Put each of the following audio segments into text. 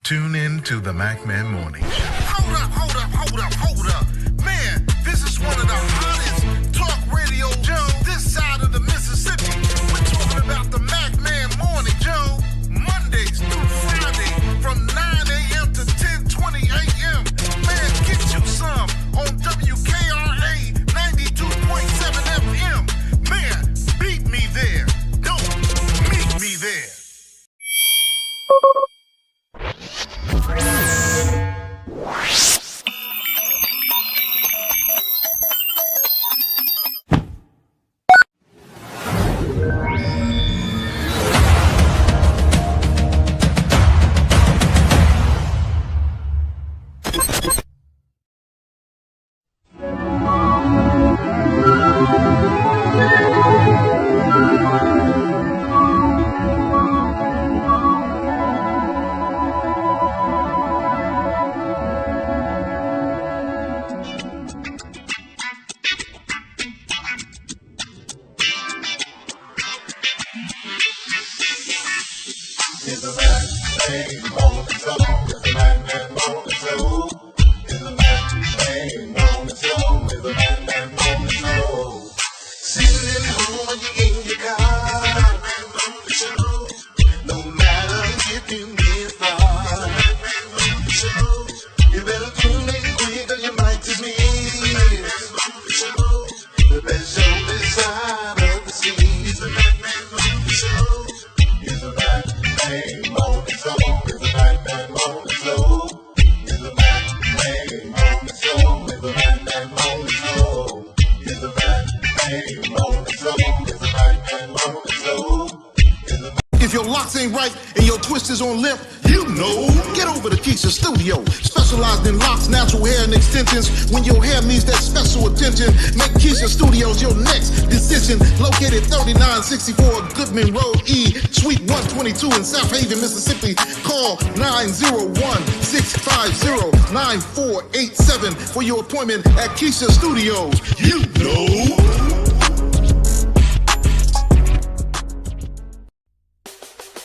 Tune in to the MacMan Morning Show. Hold up. Man, this is one of the hottest talk radio shows this side of the Mississippi. We're talking about the MacMan Morning Show, Mondays through Friday from 9 a.m. to 10:20 a.m. Man, get you some on WKRA 92.7 FM. Man, beat me there. Don't meet me there. If your locks ain't right and your twist is on limp, you know, get over to Keisha Studio. Specialized in locks, natural hair, and extensions. When your hair needs that special attention, make Keisha Studios your next decision. Located 3964 Goodman Road E, Suite 122 in South Haven, Mississippi. Call 901-650-9487 for your appointment at Keisha Studios. You know.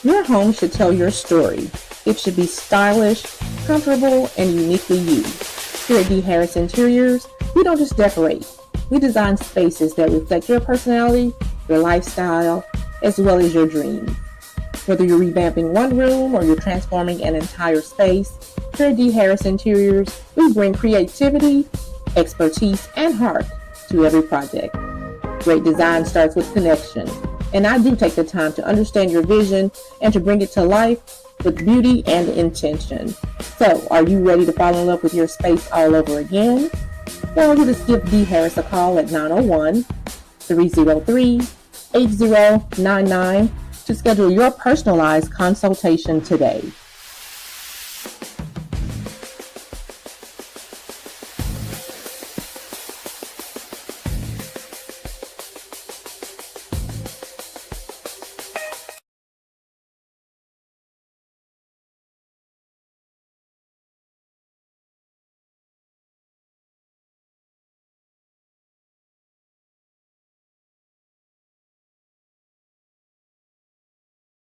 Your home should tell your story. It should be stylish, comfortable, and uniquely you. Here at D. Harris Interiors, we don't just decorate. We design spaces that reflect your personality, your lifestyle, as well as your dreams. Whether you're revamping one room or you're transforming an entire space, here at D. Harris Interiors, we bring creativity, expertise, and heart to every project. Great design starts with connection. And I do take the time to understand your vision and to bring it to life with beauty and intention. So, are you ready to fall in love with your space all over again? Well, you just give D. Harris a call at 901-303-8099 to schedule your personalized consultation today.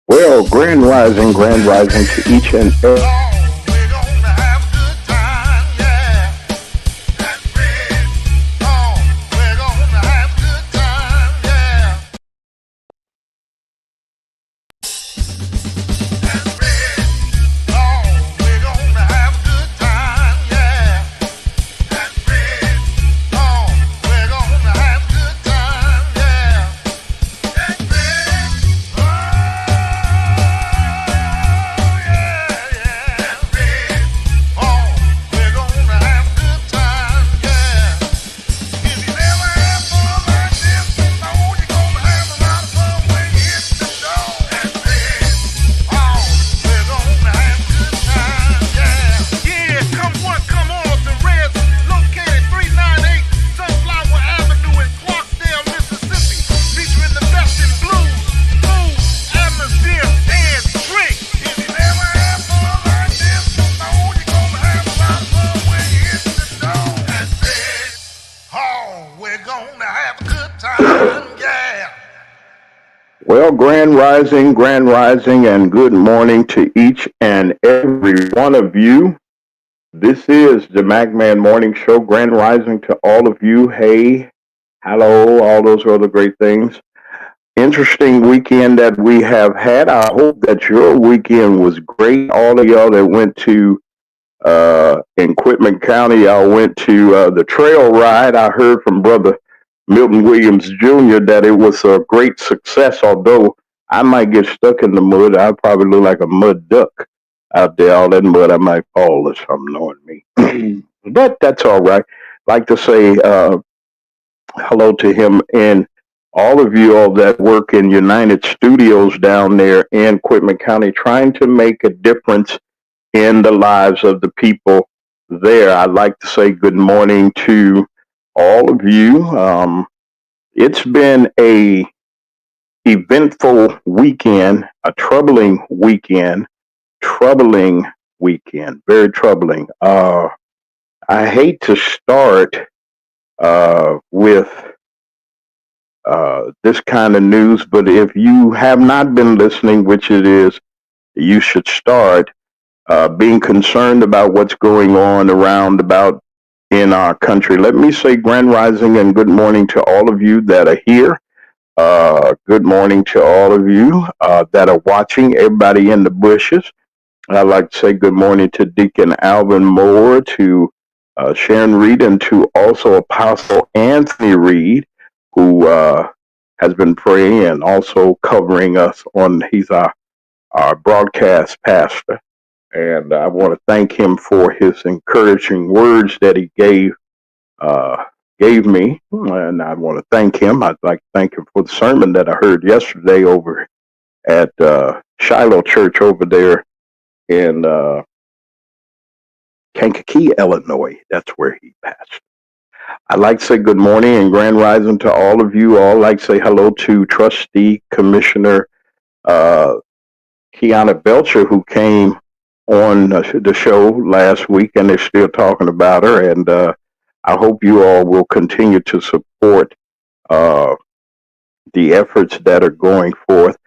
Well, grand rising to each and every. Well, grand rising, and good morning to each and every one of you. This is the MacMan Morning Show. Grand rising to all of you. Hey, hello, all those other great things. Interesting weekend that we have had. I hope that your weekend was great. All of y'all that went to in Quitman County, I went to the trail ride. I heard from Brother Milton Williams Jr. that it was a great success, although I might get stuck in the mud. I probably look like a mud duck out there. All that mud, I might fall or something, knowing me. But that's all right. Like to say hello to him and all of you all that work in United Studios down there in Quitman County, trying to make a difference in the lives of the people there. I'd like to say good morning to all of you. It's been a eventful weekend, a troubling weekend, very troubling. I hate to start with this kind of news, but if you have not been listening, which it is, you should start being concerned about what's going on around about in our country. Let me say grand rising and good morning to all of you that are here. Good morning to all of you that are watching, everybody in the bushes. I'd like to say good morning to Deacon Alvin Moore, to Sharon Reed, and to also Apostle Anthony Reed, who has been praying and also covering us he's our broadcast pastor. And I want to thank him for his encouraging words that he gave me. And I want to thank him. I'd like to thank him for the sermon that I heard yesterday over at Shiloh Church over there in Kankakee, Illinois. That's where he passed. I'd like to say good morning and grand rising to all of you. I'd like to say hello to Trustee Commissioner Kiana Belcher, who came on the show last week, and they're still talking about her. And I hope you all will continue to support the efforts that are going forth.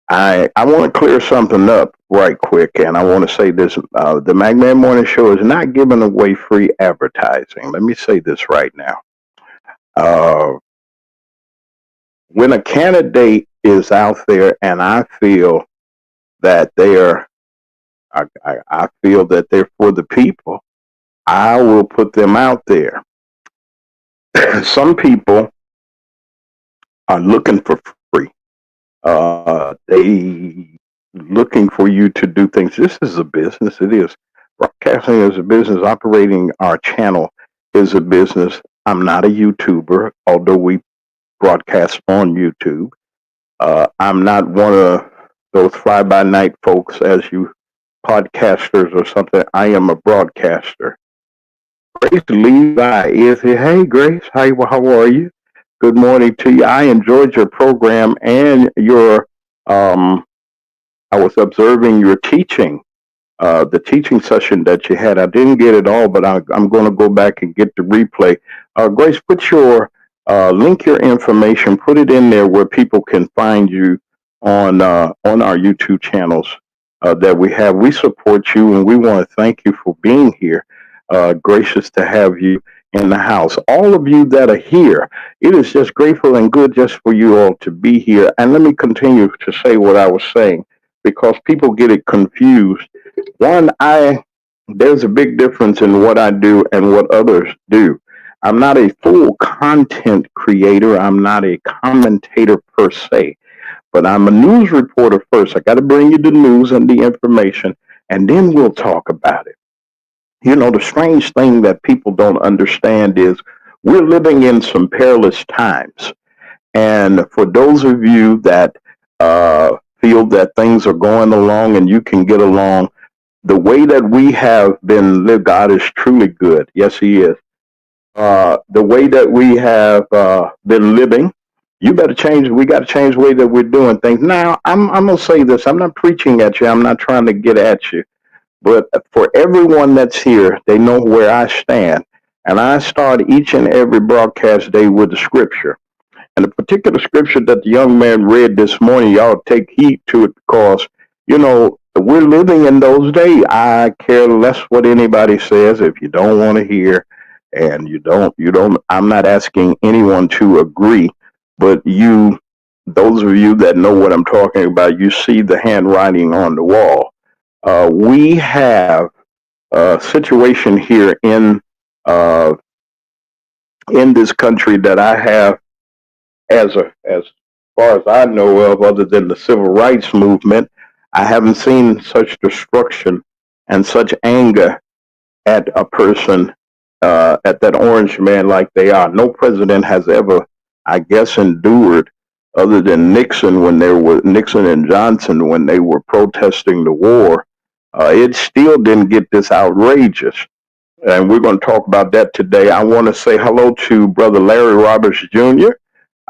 I want to clear something up right quick, and I want to say this. The MacMan Morning Show is not giving away free advertising. Let me say this right now. When a candidate is out there and I feel that I feel that they're for the people, I will put them out there. Some people are looking for free. They looking for you to do things. This is a business. It is. Broadcasting is a business. Operating our channel is a business. I'm not a YouTuber, although we broadcast on YouTube. I'm not one of those fly-by-night folks, as you podcasters or something. I am a broadcaster. Grace Levi is here. Hey, Grace, how are you? Good morning to you. I enjoyed your program and your. I was observing your teaching, the teaching session that you had. I didn't get it all, but I'm going to go back and get the replay. Grace, put your link your information, put it in there where people can find you on our YouTube channels that we have. We support you, and we want to thank you for being here. Gracious to have you in the house. All of you that are here, it is just grateful and good just for you all to be here. And let me continue to say what I was saying, because people get it confused. One, there's a big difference in what I do and what others do. I'm not a full content creator. I'm not a commentator per se, but I'm a news reporter first. I got to bring you the news and the information, and then we'll talk about it. You know, the strange thing that people don't understand is we're living in some perilous times. And for those of you that feel that things are going along and you can get along, the way that we have been lived, God is truly good. Yes, He is. The way that we have been living, you better change. We got to change the way that we're doing things. Now, I'm going to say this. I'm not preaching at you. I'm not trying to get at you. But for everyone that's here, they know where I stand. And I start each and every broadcast day with the scripture. And the particular scripture that the young man read this morning, y'all take heed to it because, we're living in those days. I care less what anybody says if you don't want to hear and I'm not asking anyone to agree, but those of you that know what I'm talking about, you see the handwriting on the wall. We have a situation here uh, in this country that I have as far as I know of, other than the civil rights movement, I haven't seen such destruction and such anger at a person, at that orange man like they are. No president has ever, I guess, endured, other than Nixon and Johnson when they were protesting the war. It still didn't get this outrageous. And we're going to talk about that today. I want to say hello to Brother Larry Roberts Jr.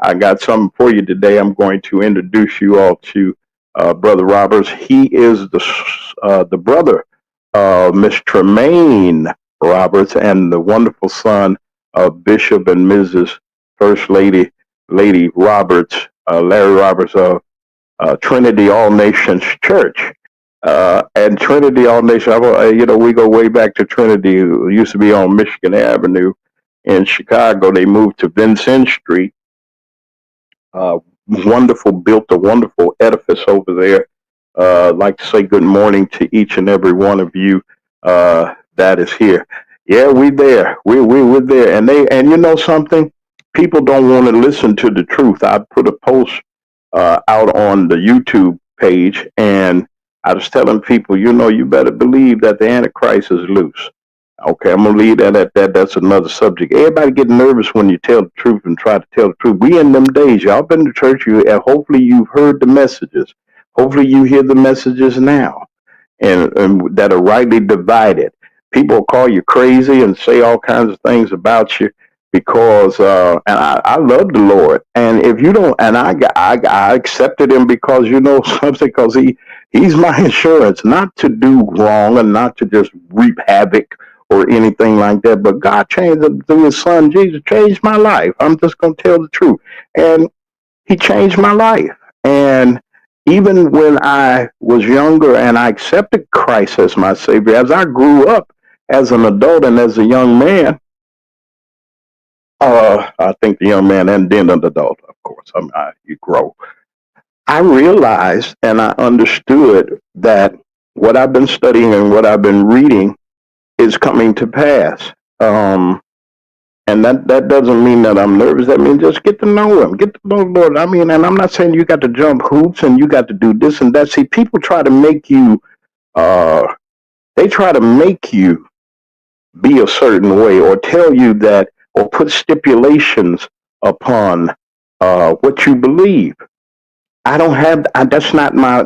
I got something for you today. I'm going to introduce you all to Brother Roberts. He is the brother of Miss Tremaine Roberts and the wonderful son of Bishop and Mrs. First Lady Roberts, Larry Roberts of Trinity All Nations Church. And Trinity All Nations, we go way back to Trinity. It used to be on Michigan Avenue in Chicago. They moved to Vincent Street. Built a wonderful edifice over there. I'd like to say good morning to each and every one of you that is here. Yeah, we're there. We're there. And you know something? People don't want to listen to the truth. I put a post out on the YouTube page, and I was telling people, you better believe that the Antichrist is loose. Okay, I'm going to leave that at that. That's another subject. Everybody get nervous when you tell the truth and try to tell the truth. We in them days. Y'all been to church. Hopefully you've heard the messages. Hopefully you hear the messages now and that are rightly divided. People call you crazy and say all kinds of things about you because, and I love the Lord. And if you don't, and I accepted him because something, because he's my insurance, not to do wrong and not to just reap havoc or anything like that. But God changed through his son, Jesus, changed my life. I'm just going to tell the truth. And he changed my life. And even when I was younger and I accepted Christ as my Savior, as I grew up as an adult and as a young man, I think the young man and then an adult, of course, you grow. I realized and I understood that what I've been studying and what I've been reading is coming to pass. And that doesn't mean that I'm nervous. That means just get to know him, get to know the Lord. I mean, and I'm not saying you got to jump hoops and you got to do this and that. See, people try to make you, they try to make you be a certain way or tell you that, or put stipulations upon what you believe. I don't have, that's not my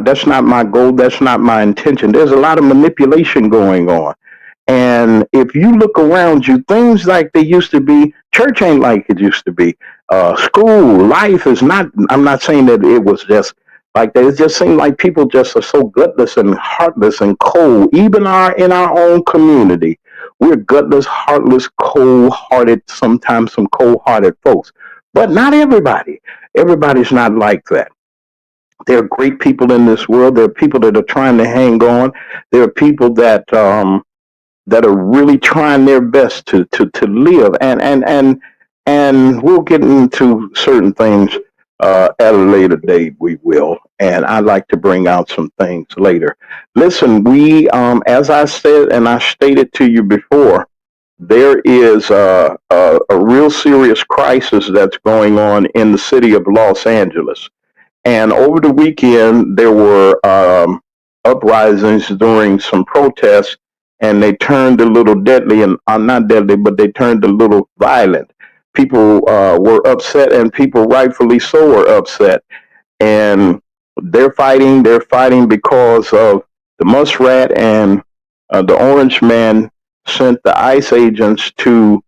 goal. That's not my intention. There's a lot of manipulation going on. And if you look around you, things like they used to be, church ain't like it used to be. School, life is not, I'm not saying that it was just like that. It just seemed like people just are so gutless and heartless and cold. Even in our own community, we're gutless, heartless, cold-hearted, sometimes some cold-hearted folks. But not everybody. Everybody's not like that. There are great people in this world. There are people that are trying to hang on. There are people that are really trying their best to live, and we'll get into certain things at a later date. We will, and I'd like to bring out some things later. Listen, we as I said and I stated to you before, there is a real serious crisis that's going on in the city of Los Angeles, and over the weekend there were uprisings during some protests. And they turned a little deadly, and not deadly, but they turned a little violent. People were upset, and people rightfully so were upset. And they're fighting because of the muskrat and the orange man sent the ICE agents to,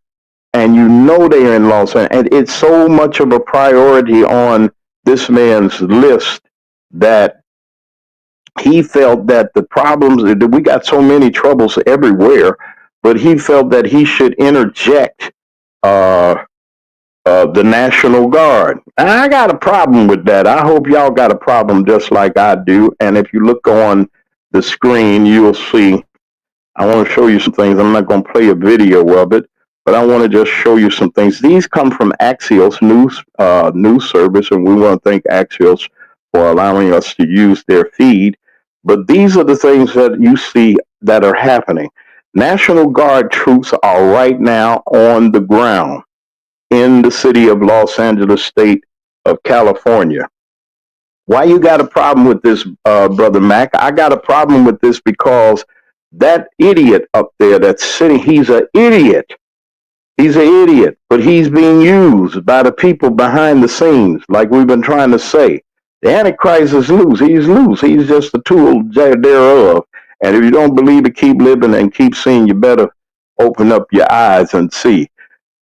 and they're in Los Angeles. And it's so much of a priority on this man's list that he felt that the problems, we got so many troubles everywhere, but he felt that he should interject the National Guard. And I got a problem with that. I hope y'all got a problem just like I do. And if you look on the screen, you'll see. I want to show you some things. I'm not going to play a video of it, but I want to just show you some things. These come from Axios news service, and we want to thank Axios for allowing us to use their feed. But these are the things that you see that are happening. National Guard troops are right now on the ground in the city of Los Angeles, state of California. Why you got a problem with this, Brother Mac? I got a problem with this because that idiot up there that's sitting, he's an idiot. He's an idiot, but he's being used by the people behind the scenes, like we've been trying to say. The Antichrist is loose. He's loose. He's just a tool thereof. And if you don't believe it, keep living and keep seeing. You better open up your eyes and see.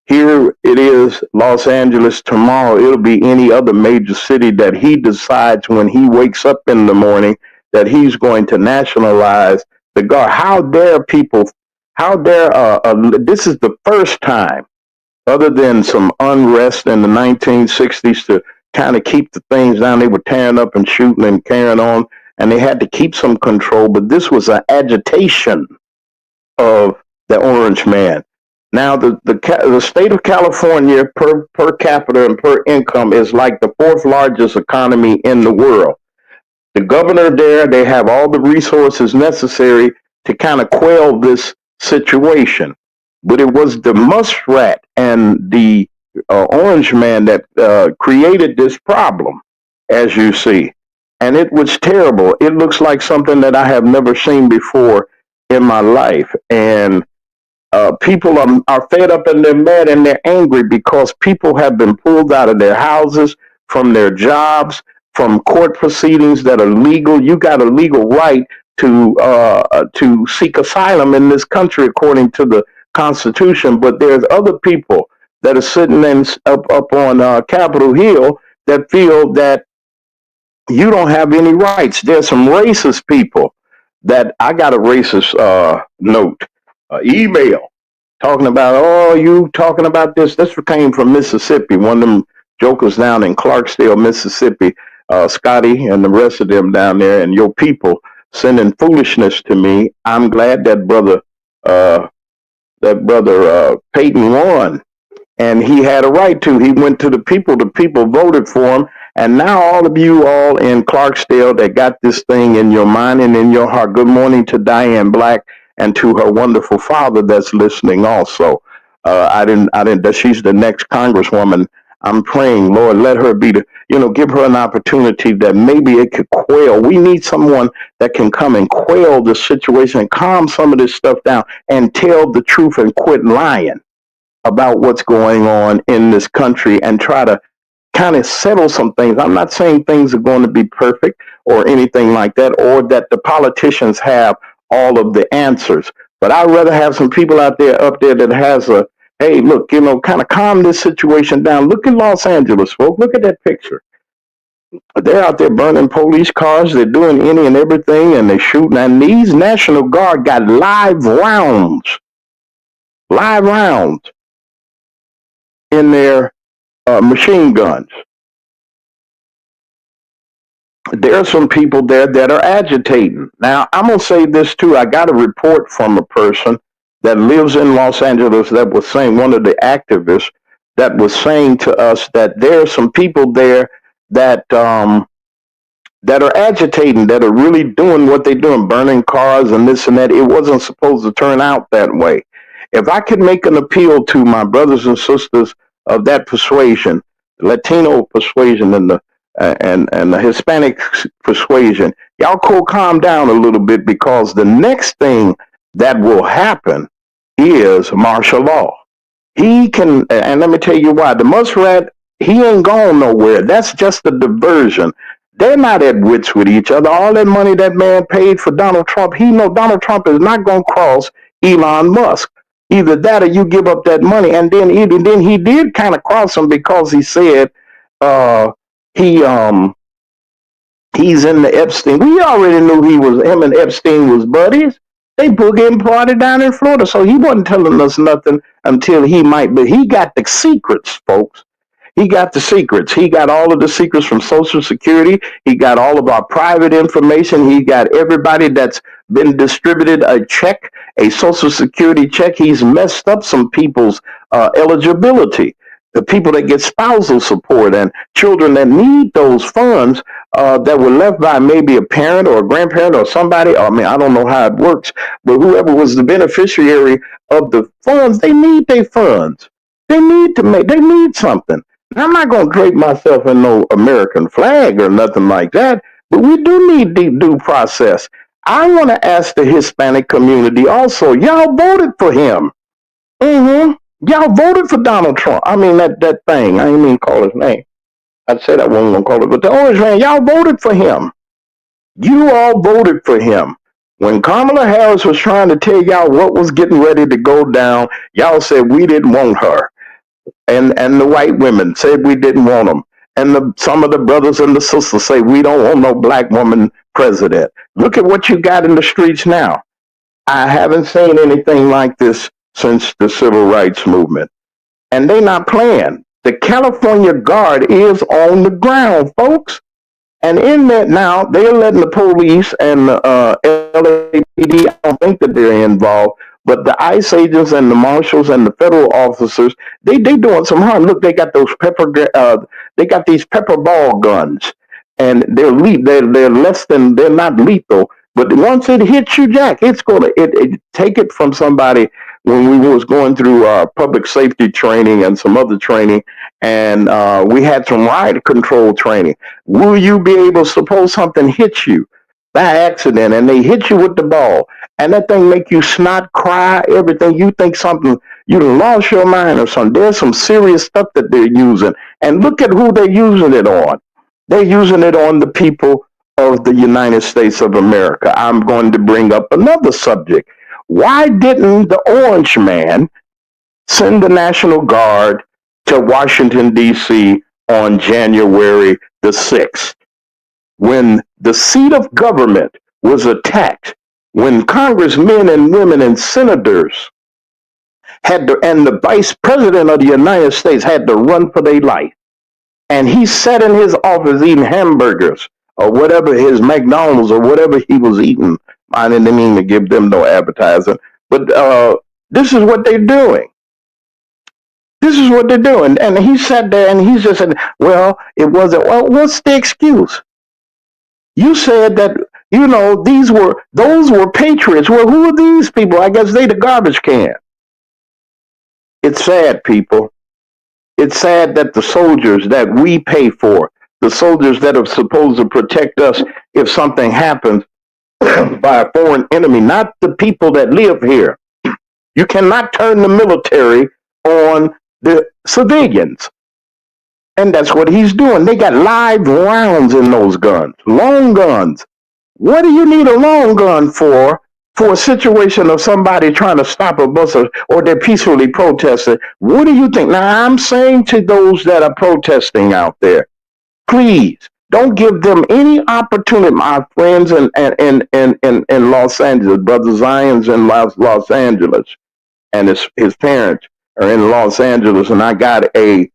Here it is, Los Angeles. Tomorrow it'll be any other major city that he decides when he wakes up in the morning that he's going to nationalize the Guard. How dare people, how dare, this is the first time, other than some unrest in the 1960s to kind of keep the things down. They were tearing up and shooting and carrying on, and they had to keep some control, but this was an agitation of the Orange Man. Now, the state of California per capita and per income is like the fourth largest economy in the world. The governor there, they have all the resources necessary to kind of quell this situation. But it was the muskrat and the Orange Man that created this problem, as you see. And it was terrible. It looks like something that I have never seen before in my life. And people are fed up and they're mad and they're angry because people have been pulled out of their houses, from their jobs, from court proceedings that are legal. You got a legal right to seek asylum in this country according to the Constitution. But there's other people that are sitting up on Capitol Hill that feel that you don't have any rights. There's some racist people that I got a racist note. Email talking about, oh, you talking about this. This came from Mississippi. One of them jokers down in Clarksdale, Mississippi, Scotty and the rest of them down there, and your people sending foolishness to me. I'm glad that brother Peyton won, and he had a right to. He went to the people. The people voted for him. And now all of you all in Clarksdale that got this thing in your mind and in your heart, good morning to Diane Black and to her wonderful father that's listening also. That she's the next congresswoman. I'm praying, Lord, let her be give her an opportunity that maybe it could quell. We need someone that can come and quell the situation and calm some of this stuff down and tell the truth and quit lying about what's going on in this country and try to kind of settle some things. I'm not saying things are going to be perfect or anything like that, or that the politicians have all of the answers. But I'd rather have some people up there that has a, hey, look, kind of calm this situation down. Look at Los Angeles, folks. Look at that picture. They're out there burning police cars. They're doing any and everything, and they're shooting. And these National Guard got live rounds in their machine guns. There are some people there that are agitating. Now, I'm going to say this too. I got a report from a person that lives in Los Angeles that was saying, one of the activists that was saying to us that there are some people there that are agitating, that are really doing what they're doing, burning cars and this and that. It wasn't supposed to turn out that way. If I could make an appeal to my brothers and sisters of that persuasion, the Latino persuasion and the Hispanic persuasion, y'all calm down a little bit, because the next thing that will happen is martial law. He can, and let me tell you why. The muskrat, he ain't gone nowhere. That's just a diversion. They're not at wits with each other. All that money that man paid for Donald Trump, he know Donald Trump is not going to cross Elon Musk. Either that or you give up that money. And then he did kind of cross him, because he said he's in the Epstein. We already knew him and Epstein was buddies. They boogie and party down in Florida. So he wasn't telling us nothing until he might. But he got the secrets, folks. He got the secrets. He got all of the secrets from Social Security. He got all of our private information. He got everybody that's been distributed a check, a Social Security check. He's messed up some people's eligibility. The people that get spousal support and children that need those funds that were left by maybe a parent or a grandparent or somebody. I mean, I don't know how it works, but whoever was the beneficiary of the funds, they need their funds. They need something. And I'm not going to drape myself in no American flag or nothing like that, but we do need due process. I want to ask the Hispanic community also, y'all voted for him. Y'all voted for Donald Trump. I mean, that thing. I didn't even call his name. I'd say that one, going to call it, but the orange man, y'all voted for him. You all voted for him. When Kamala Harris was trying to tell y'all what was getting ready to go down, y'all said we didn't want her. And the white women said we didn't want them. And some of the brothers and the sisters say we don't want no black woman president. Look at what you got in the streets now. I haven't seen anything like this since the civil rights movement. And they not playing. The California Guard is on the ground, folks. And in that now, they're letting the police and the LAPD, I don't think that they're involved, but the ICE agents and the marshals and the federal officers, they doing some harm. Look, they got those they got these pepper ball guns, and they're not lethal, but once it hits you, Jack, it's gonna take it from somebody. When we was going through public safety training and some other training, and we had some riot control training. Will you be able to suppose something hits you by accident and they hit you with the ball and that thing make you snot, cry, everything? You think something, you lost your mind or something. There's some serious stuff that they're using. And look at who they're using it on. They're using it on the people of the United States of America. I'm going to bring up another subject. Why didn't the orange man send the National Guard to Washington, D.C. on January the 6th? When the seat of government was attacked, when congressmen and women and senators and the vice president of the United States had to run for their life. And he sat in his office eating hamburgers or whatever, his McDonald's or whatever he was eating. I didn't mean to give them no advertising, but this is what they're doing. This is what they're doing. And he sat there and he just said, well, it wasn't. Well, what's the excuse? You said that, those were patriots. Well, who are these people? I guess they the garbage can. It's sad, people. It's sad that the soldiers that we pay for, the soldiers that are supposed to protect us if something happens, by a foreign enemy, not the people that live here. You cannot turn the military on the civilians. And that's what he's doing. They got live rounds in those guns, long guns. What do you need a long gun for a situation of somebody trying to stop a bus or they're peacefully protesting? What do you think? Now, I'm saying to those that are protesting out there, please, don't give them any opportunity. My friends in Los Angeles, Brother Zion's in Los Angeles, and his parents are in Los Angeles, and I got a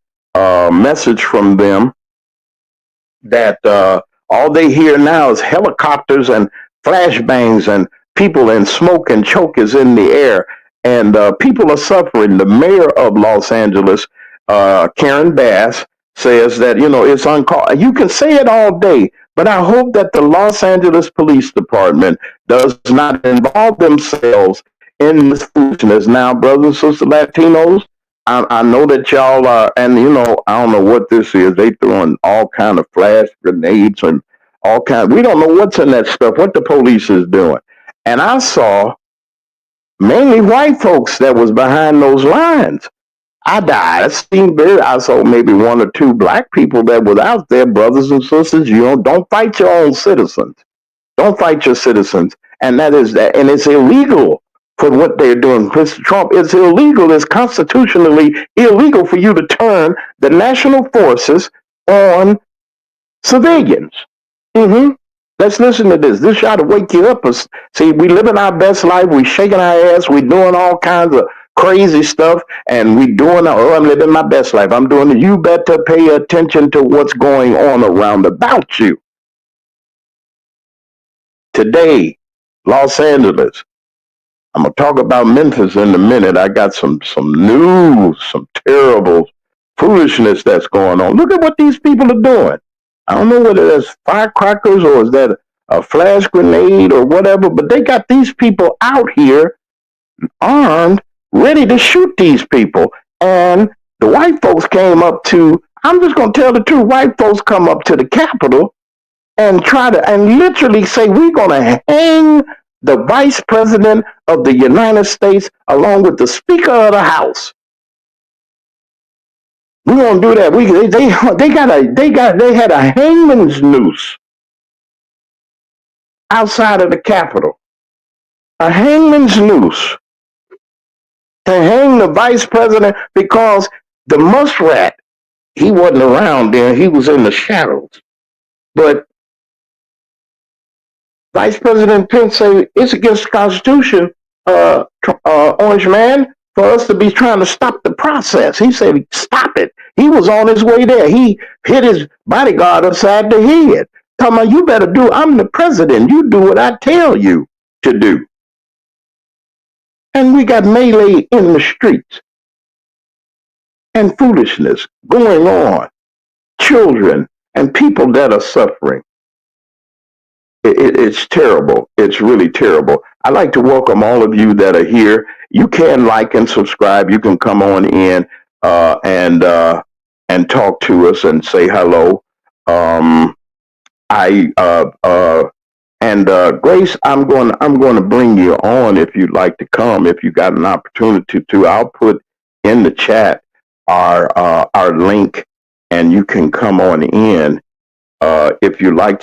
message from them that all they hear now is helicopters and flashbangs and people and smoke and choke is in the air, and people are suffering. The mayor of Los Angeles, Karen Bass, says that, it's uncalled. You can say it all day, but I hope that the Los Angeles Police Department does not involve themselves in this foolishness. Now, brothers and sisters, Latinos, I know that y'all are, and I don't know what this is. They throwing all kind of flash grenades and all kind. We don't know what's in that stuff, what the police is doing. And I saw mainly white folks that was behind those lines. I saw maybe one or two black people that was out there, brothers and sisters. Don't fight your own citizens. Don't fight your citizens. And that is that. And it's illegal for what they're doing. Mr. Trump, it's illegal. It's constitutionally illegal for you to turn the national forces on civilians. Let's listen to this. This ought to wake you up. See, we living our best life. We shaking our ass. We doing all kinds of crazy stuff, and we doing, oh, I'm living my best life. I'm doing it. You better pay attention to what's going on around about you. Today, Los Angeles. I'm gonna talk about Memphis in a minute. I got some news, some terrible foolishness that's going on. Look at what these people are doing. I don't know whether that's firecrackers or is that a flash grenade or whatever, but they got these people out here armed, ready to shoot these people. And the white folks came up to, I'm just going to tell the truth, white folks come up to the Capitol and try to, and literally say, we're going to hang the Vice President of the United States along with the Speaker of the House. We're going to do that. They had a hangman's noose outside of the Capitol. A hangman's noose to hang the vice president because the muskrat, he wasn't around there. He was in the shadows. But Vice President Pence said it's against the Constitution, Orange Man, for us to be trying to stop the process. He said, stop it. He was on his way there. He hit his bodyguard upside the head. Talking about, you better do, I'm the president. You do what I tell you to do. And we got melee in the streets. And foolishness going on. Children and people that are suffering. It's terrible. It's really terrible. I'd like to welcome all of you that are here. You can like and subscribe. You can come on in and talk to us and say hello. Grace, I'm going to bring you on if you'd like to come. If you got an opportunity to, I'll put in the chat our link, and you can come on in. If you like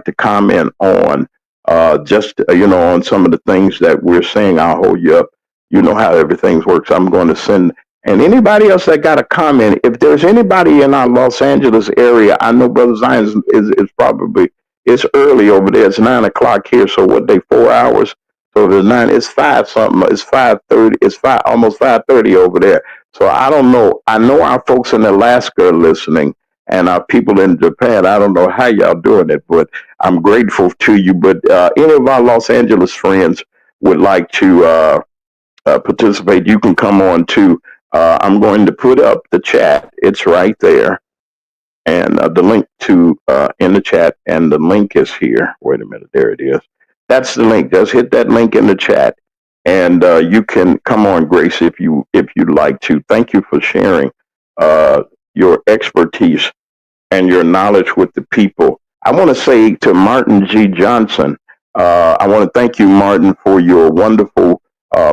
to comment on on some of the things that we're saying, I'll hold you up. You know how everything works. I'm going to send, and anybody else that got a comment, if there's anybody in our Los Angeles area, I know Brother Zion is probably, it's early over there. It's 9 o'clock here. So what day, 4 hours? So if it's 9, it's 5 something. It's 5:30. It's almost 5:30 over there. So I don't know. I know our folks in Alaska are listening. And our people in Japan, I don't know how y'all doing it, but I'm grateful to you. But any of our Los Angeles friends would like to participate, you can come on too. I'm going to put up the chat. It's right there. And the link to in the chat, and the link is here. Wait a minute, there it is. That's the link. Just hit that link in the chat, and you can come on, Grace, if you'd like to. Thank you for sharing your expertise and your knowledge with the people. I want to say to Martin G. Johnson, I want to thank you, Martin, for your wonderful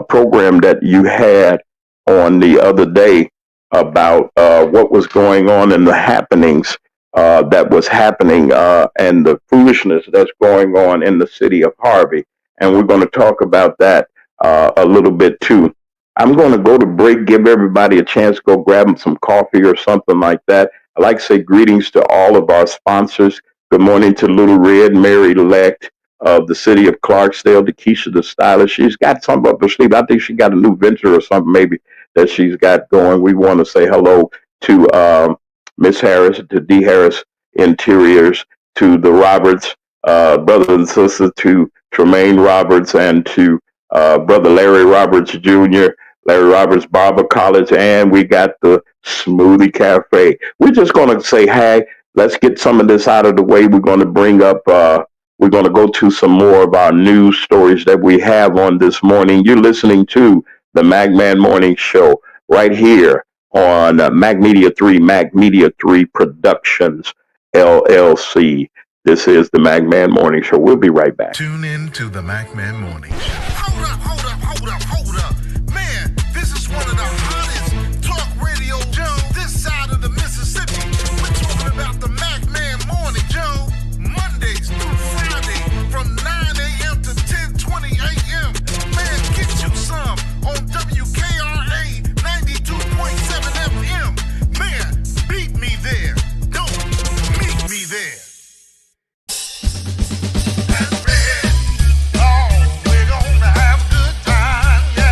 program that you had on the other day about what was going on and the happenings that was happening and the foolishness that's going on in the city of Harvey. And we're going to talk about that a little bit too. I'm going to go to break, give everybody a chance to go grab them some coffee or something like that. I'd like to say greetings to all of our sponsors. Good morning to Little Red, Mary Lect of the city of Clarksdale, Keisha the Stylist. She's got something up her sleeve. I think she got a new venture or something maybe that she's got going. We want to say hello to Miss Harris, to D. Harris Interiors, to the Roberts, brothers and sisters, to Tremaine Roberts, and to Brother Larry Roberts Jr., Larry Roberts Barber College, and we got the Smoothie Cafe. We're just going to say, hey, let's get some of this out of the way. We're going to bring up, we're going to go to some more of our news stories that we have on this morning. You're listening to the MagMan Morning Show right here on Mag Media 3 Productions, LLC. This is the MagMan Morning Show. We'll be right back. Tune in to the MacMan Morning Show. Hold up. Man, this is one of the hottest talk radio shows this side of the Mississippi. We're talking about the MacMan Morning Show, Mondays through Friday from 9 a.m. to 10:20 a.m. Man, get you some on WKRA 92.7 FM. Man, beat me there. Don't meet me there. That's red. Oh, we're gonna have a good time, yeah.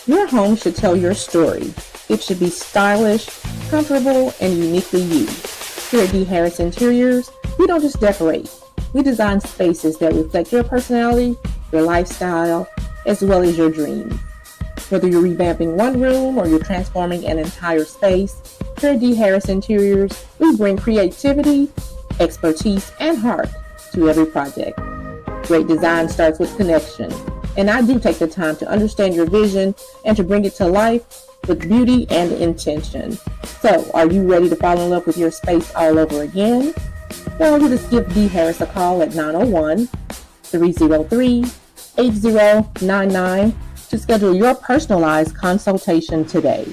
Your home should tell your story. It should be stylish, comfortable, and uniquely you. Here at D. Harris Interiors, we don't just decorate. We design spaces that reflect your personality, your lifestyle, as well as your dreams. Whether you're revamping one room or you're transforming an entire space, here at D. Harris Interiors, we bring creativity, expertise, and heart to every project. Great design starts with connection, and I do take the time to understand your vision and to bring it to life with beauty and intention. So, are you ready to fall in love with your space all over again? Well, you just give D. Harris a call at 901-303-8099 to schedule your personalized consultation today.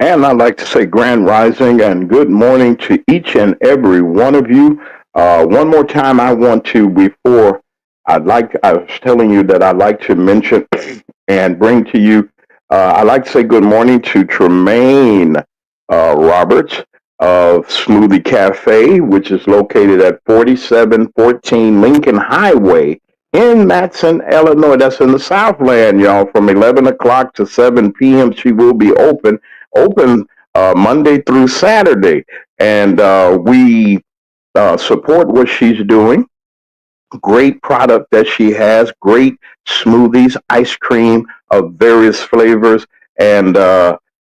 And I'd like to say grand rising and good morning to each and every one of you. One more time, I want to, before I was telling you that I'd like to mention and bring to you, I'd like to say good morning to Tremaine Roberts of Smoothie Cafe, which is located at 4714 Lincoln Highway in Matson, Illinois. That's in the Southland, y'all. From 11 o'clock to 7 p.m. She will be open Monday through Saturday. And we support what she's doing. Great product that she has, great smoothies, ice cream of various flavors, and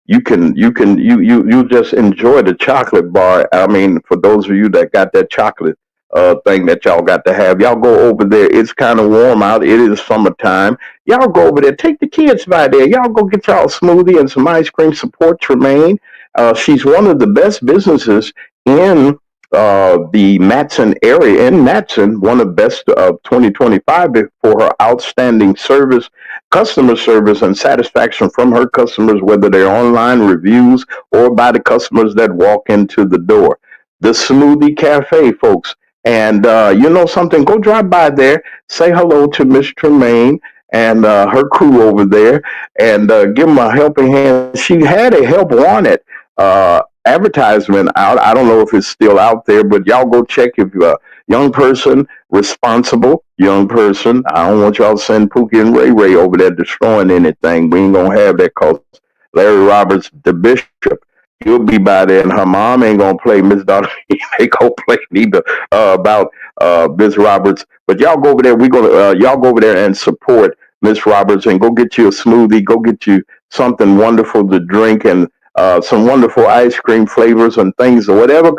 you just enjoy the chocolate bar. I mean, for those of you that got that chocolate thing that y'all got to have, y'all go over there. It's kind of warm out. It is summertime. Y'all go over there. Take the kids by there. Y'all go get y'all a smoothie and some ice cream. Support Tremaine. She's one of the best businesses in the Matson area, in Matson, one of the best of 2025 for her outstanding service, customer service, and satisfaction from her customers, whether they're online reviews or by the customers that walk into the door. The Smoothie Cafe, folks. And you know something, go drive by there, say hello to Miss Tremaine and her crew over there, and give them a helping hand. She had a help wanted advertisement out. I don't know if it's still out there, but y'all go check if you're a young person, responsible young person. I don't want y'all to send Pookie and Ray Ray over there destroying anything. We ain't gonna have that, cause Larry Roberts, the bishop, he'll be by there, and her mom ain't gonna play Miss Donna. They gonna play neither about Miss Roberts. But y'all go over there. Y'all go over there and support Miss Roberts, and go get you a smoothie. Go get you something wonderful to drink, and some wonderful ice cream flavors and things, or whatever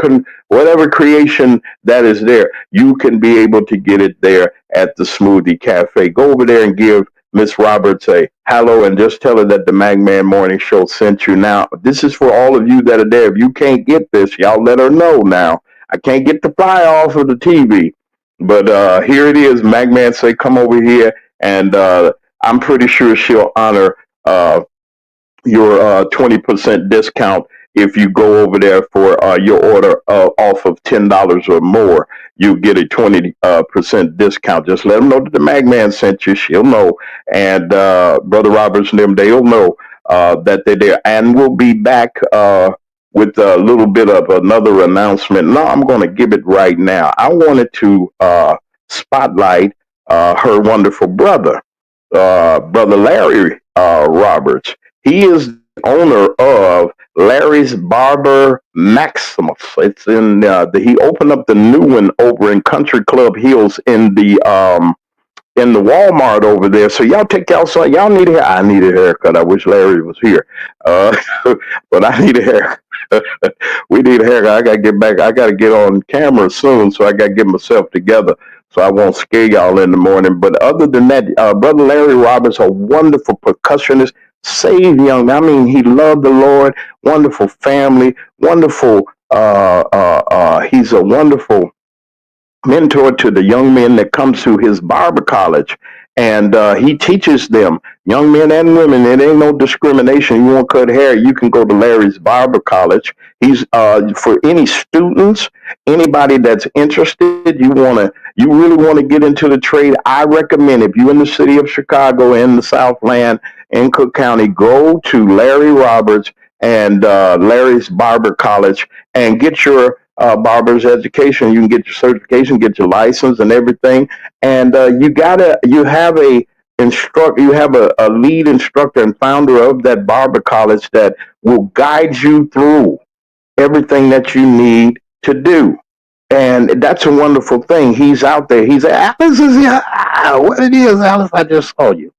creation that is there, you can be able to get it there at the Smoothie Cafe. Go over there and give Miss Roberts a hello, and just tell her that the Magman Morning Show sent you. Now, this is for all of you that are there. If you can't get this, y'all let her know now. I can't get the fly off of the TV, but here it is. Magman say, come over here, and I'm pretty sure she'll honor your 20% discount if you go over there for your order off of $10 or more. You get a 20% discount. Just let them know that the Magman sent you. She'll know, and Brother Roberts and them, they'll know that they're there. And we'll be back with a little bit of another announcement. No, I'm going to give it right now. I wanted to spotlight her wonderful brother, Brother Larry Roberts. He is the owner of Larry's Barber Maximus. It's in he opened up the new one over in Country Club Hills in the Walmart over there. So y'all take y'all son. Y'all need a hair. I need a haircut. I wish Larry was here, but I need a haircut. We need a haircut. I gotta get back. I gotta get on camera soon, so I gotta get myself together so I won't scare y'all in the morning. But other than that, Brother Larry Roberts, a wonderful percussionist. Saved young. I mean, he loved the Lord. Wonderful family. Wonderful. He's a wonderful mentor to the young men that come to his barber college, and he teaches them, young men and women. It ain't no discrimination. You want to cut hair, you can go to Larry's Barber College. He's for any students, anybody that's interested. You really want to get into the trade. I recommend, if you're in the city of Chicago, in the Southland, in Cook County, go to Larry Roberts and Larry's Barber College and get your barber's education. You can get your certification, get your license, and everything. And you have a lead instructor and founder of that barber college that will guide you through everything that you need to do. And that's a wonderful thing. He's out there. He's Alice is what it is, Alice. I just saw you.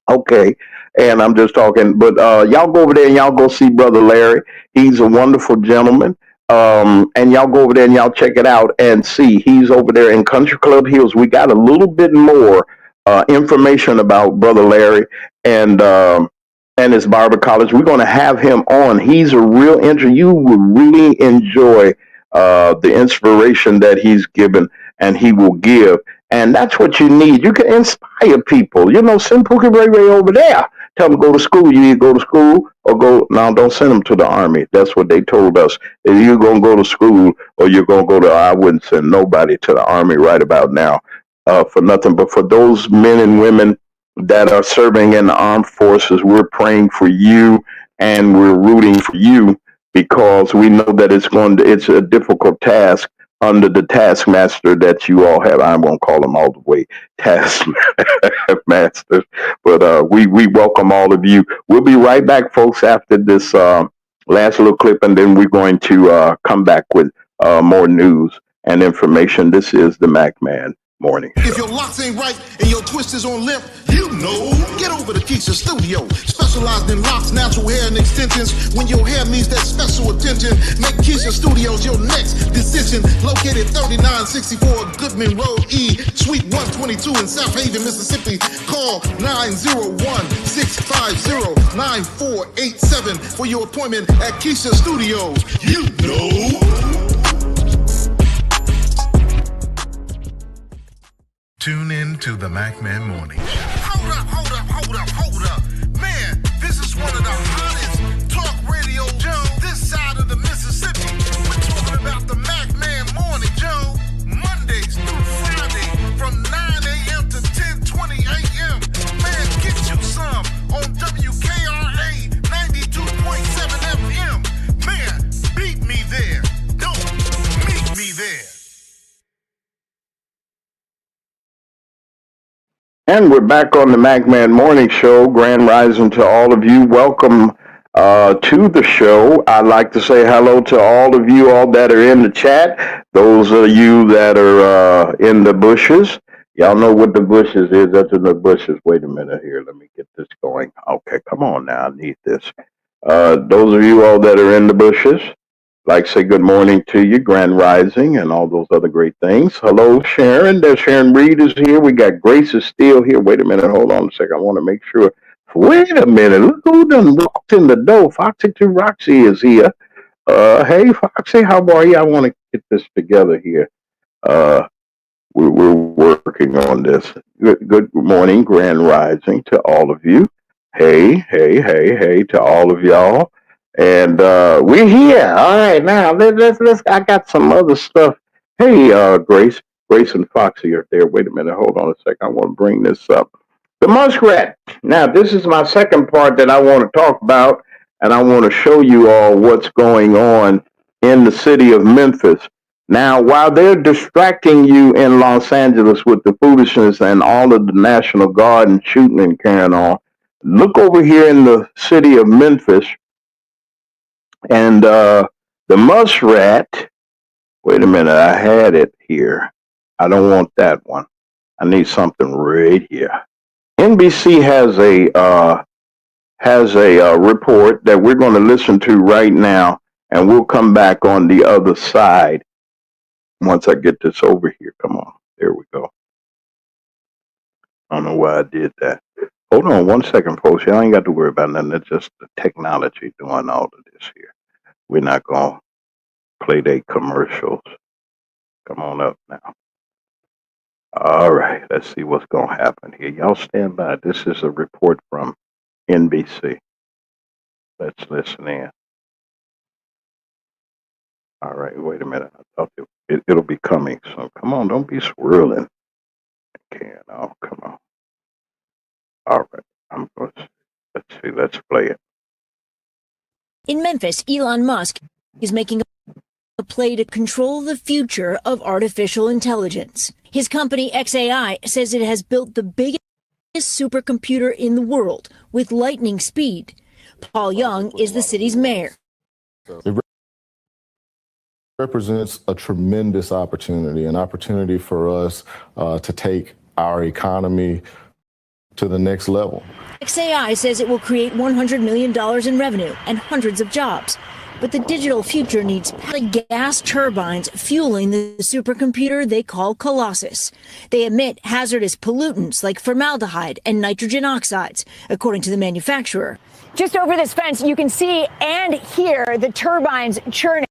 Okay. And I'm just talking, but y'all go over there and y'all go see Brother Larry. He's a wonderful gentleman. And y'all go over there and y'all check it out and see. He's over there in Country Club Hills. We got a little bit more information about Brother Larry and his barber college. We're going to have him on. He's a real you will really enjoy the inspiration that he's given and he will give. And that's what you need. You can inspire people. Send Pookie Ray Ray over there. Tell them go to school. You either go to school or go. Now, don't send them to the Army. That's what they told us. If you're going to go to school or you're going to go to, I wouldn't send nobody to the Army right about now for nothing. But for those men and women that are serving in the armed forces, we're praying for you and we're rooting for you because we know that it's a difficult task under the taskmaster that you all have. I won't call them all the way taskmasters, but we welcome all of you. We'll be right back, folks, after this last little clip, and then we're going to come back with more news and information. This is the Mac Man Morning Show. If your locks ain't right and your twist is on limp, get over to Keisha Studio. Specialized in locks, natural hair, and extensions. When your hair needs that special attention, make Keisha Studios your next decision. Located 3964 Goodman Road E, Suite 122 in South Haven, Mississippi. Call 901-650-9487 for your appointment at Keisha Studios. Tune in to the Mac Man Morning Show. Hold up. Man, this is one of the hottest talk radio shows this side of the Mississippi. We're talking about the Mac Man Morning Show, Mondays through Friday from 9 a.m. to 10:20 a.m. Man, get you some on WKRA 92.7 FM. Man, beat me there. Don't meet me there. And we're back on the Mac Man Morning Show. Grand rising to all of you. Welcome to the show. I'd like to say hello to all of you all that are in the chat. Those of you that are in the bushes. Y'all know what the bushes is. That's in the bushes. Wait a minute here. Let me get this going. Okay, come on now. I need this. Those of you all that are in the bushes, like say good morning to you, grand rising, and all those other great things. Hello, Sharon. There's Sharon Reed is here. We got Grace is still here. Wait a minute. Hold on a second. I want to make sure. Wait a minute. Look who done walked in the door. Foxy to Roxy is here. Hey, Foxy, how are you? I want to get this together here. We're working on this. Good morning, grand rising to all of you. Hey to all of y'all. And we're here. All right, now let's. I got some other stuff. Hey, Grace and Foxy are there. Wait a minute. Hold on a second. I want to bring this up. The muskrat. Now, this is my second part that I want to talk about, and I want to show you all what's going on in the city of Memphis. Now, while they're distracting you in Los Angeles with the foolishness and all of the National Guard and shooting and carrying on, look over here in the city of Memphis. And the muskrat, wait a minute, I had it here. I don't want that one. I need something right here. NBC has a report that we're going to listen to right now, and we'll come back on the other side once I get this over here. Come on. There we go. I don't know why I did that. Hold on 1 second, folks. Y'all ain't got to worry about nothing. It's just the technology doing all of this here. We're not going to play their commercials. Come on up now. All right. Let's see what's going to happen here. Y'all stand by. This is a report from NBC. Let's listen in. All right. Wait a minute. I thought it'll be coming. So come on. Don't be swirling. Okay. Oh, come on. All right. I'm going to Let's see. Let's play it. In Memphis, Elon Musk is making a play to control the future of artificial intelligence. His company xAI says it has built the biggest supercomputer in the world with lightning speed. Paul Young is the city's mayor. It represents a tremendous opportunity, an opportunity for us to take our economy to the next level. xAI says it will create $100 million in revenue and hundreds of jobs. But the digital future needs gas turbines fueling the supercomputer they call Colossus. They emit hazardous pollutants like formaldehyde and nitrogen oxides, according to the manufacturer. Just over this fence, you can see and hear the turbines churning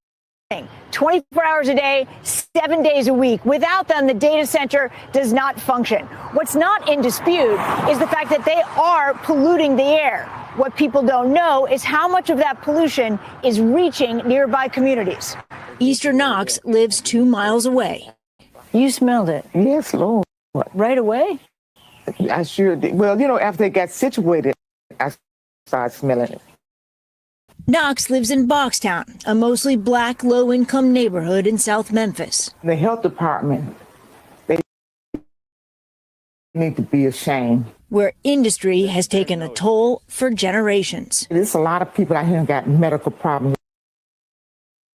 24 hours a day, 7 days a week. Without them, the data center does not function. What's not in dispute is the fact that they are polluting the air. What people don't know is how much of that pollution is reaching nearby communities. Easter Knox lives 2 miles away. You smelled it Yes, Lord. right away? I sure did. Well, after they got situated, I started smelling it. Knox lives in Boxtown, a mostly black, low-income neighborhood in South Memphis. The health department, they need to be ashamed. Where industry has taken a toll for generations. There's a lot of people out here who got medical problems,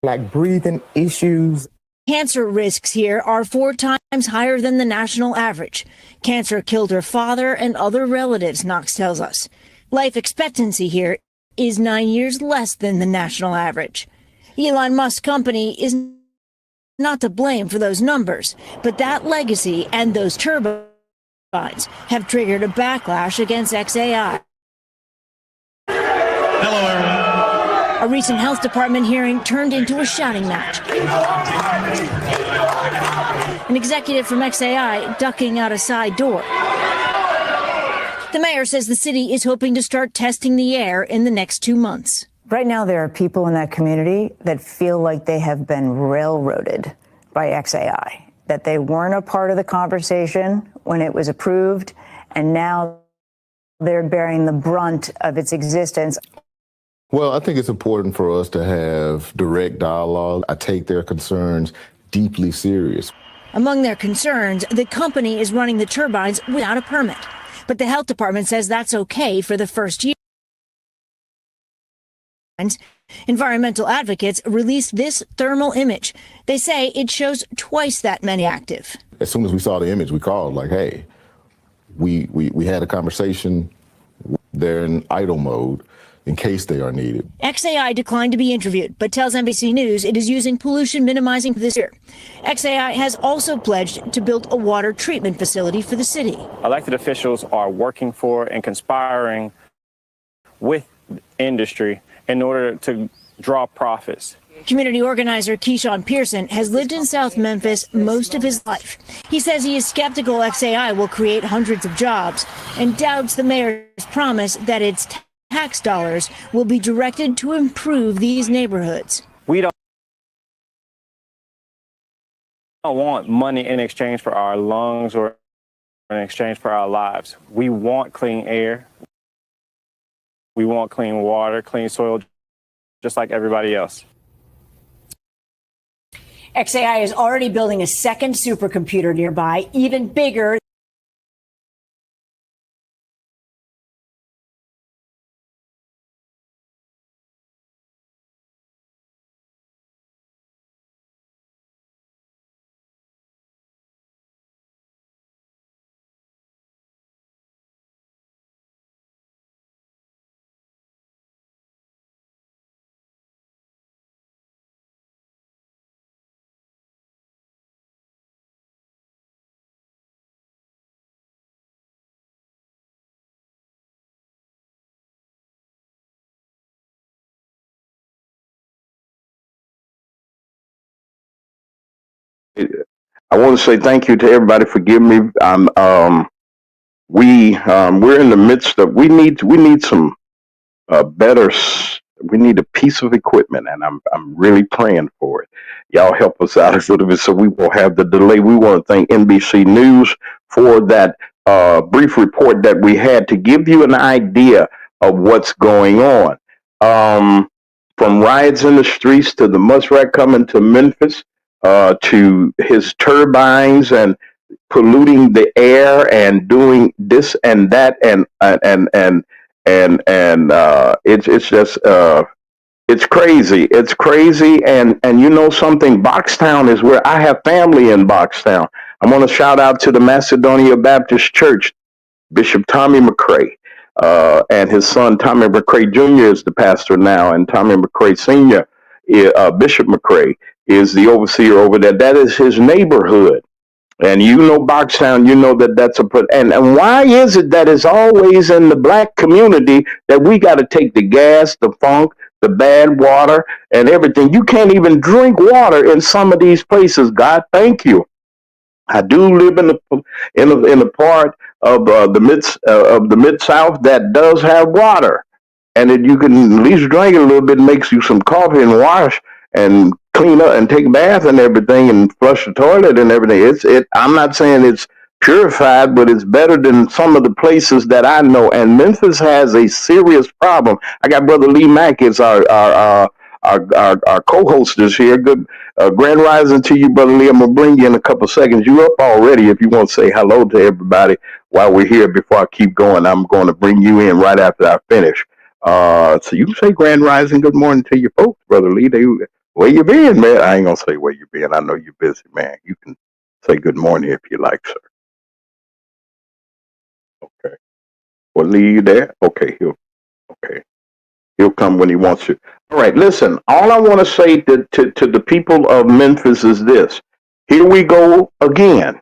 like breathing issues. Cancer risks here are 4 times higher than the national average. Cancer killed her father and other relatives, Knox tells us. Life expectancy here is 9 years less than the national average. Elon Musk's company is not to blame for those numbers, but that legacy and those turbines have triggered a backlash against xAI. Hello, everyone. A recent health department hearing turned into a shouting match. An executive from xAI ducking out a side door. The mayor says the city is hoping to start testing the air in the next 2 months. Right now, there are people in that community that feel like they have been railroaded by xAI, that they weren't a part of the conversation when it was approved, and now they're bearing the brunt of its existence. Well, I think it's important for us to have direct dialogue. I take their concerns deeply serious. Among their concerns, the company is running the turbines without a permit. But the health department says that's okay for the first year. Environmental advocates released this thermal image. They say it shows twice that many active. As soon as we saw the image, we called like, hey, we had a conversation. They're in idle mode in case they are needed. xAI declined to be interviewed, but tells NBC News it is using pollution minimizing this year. xAI has also pledged to build a water treatment facility for the city. Elected officials are working for and conspiring with industry in order to draw profits. Community organizer Keyshawn Pearson has lived in South Memphis most of his life. He says he is skeptical xAI will create hundreds of jobs and doubts the mayor's promise that its tax dollars will be directed to improve these neighborhoods. We don't want money in exchange for our lungs or in exchange for our lives. We want clean air. We want clean water, clean soil, just like everybody else. xAI is already building a second supercomputer nearby, even bigger. I want to say thank you to everybody for giving me. We're in the midst of. We need some better. We need a piece of equipment, and I'm really praying for it. Y'all help us out a little bit so we won't have the delay. We want to thank NBC News for that brief report that we had to give you an idea of what's going on. From riots in the streets to the muskrat coming to Memphis, to his turbines and polluting the air and doing this and that, it's just it's crazy. It's crazy. And you know something, Boxtown is where I have family in Boxtown. I want to shout out to the Macedonia Baptist Church, Bishop Tommy McCray, and his son Tommy McCray Jr. is the pastor now, and Tommy McCray Sr., Bishop McCray, is the overseer over there. That is his neighborhood. And you know Boxtown, you know that's and why is it that it's always in the black community that we got to take the gas, the funk, the bad water, and everything? You can't even drink water in some of these places. God, thank you. I do live in a part of the mid South that does have water, and that you can at least drink it a little bit, makes you some coffee and wash and clean up and take a bath and everything and flush the toilet and everything. I'm not saying it's purified, but it's better than some of the places that I know. And Memphis has a serious problem. I got Brother Lee Mack is our co-host is here. Good grand rising to you, Brother Lee. I'm gonna bring you in a couple seconds. You up already? If you want to say hello to everybody while we're here before I keep going, I'm going to bring you in right after I finish. So you can say grand rising, good morning to your folks, Brother Lee. Where you been, man? I ain't gonna say where you been. I know you're busy, man. You can say good morning if you like, sir. Okay. Well, Lee, you there? Okay, he'll come when he wants to. All right, listen. All I want to say to the people of Memphis is this: here we go again,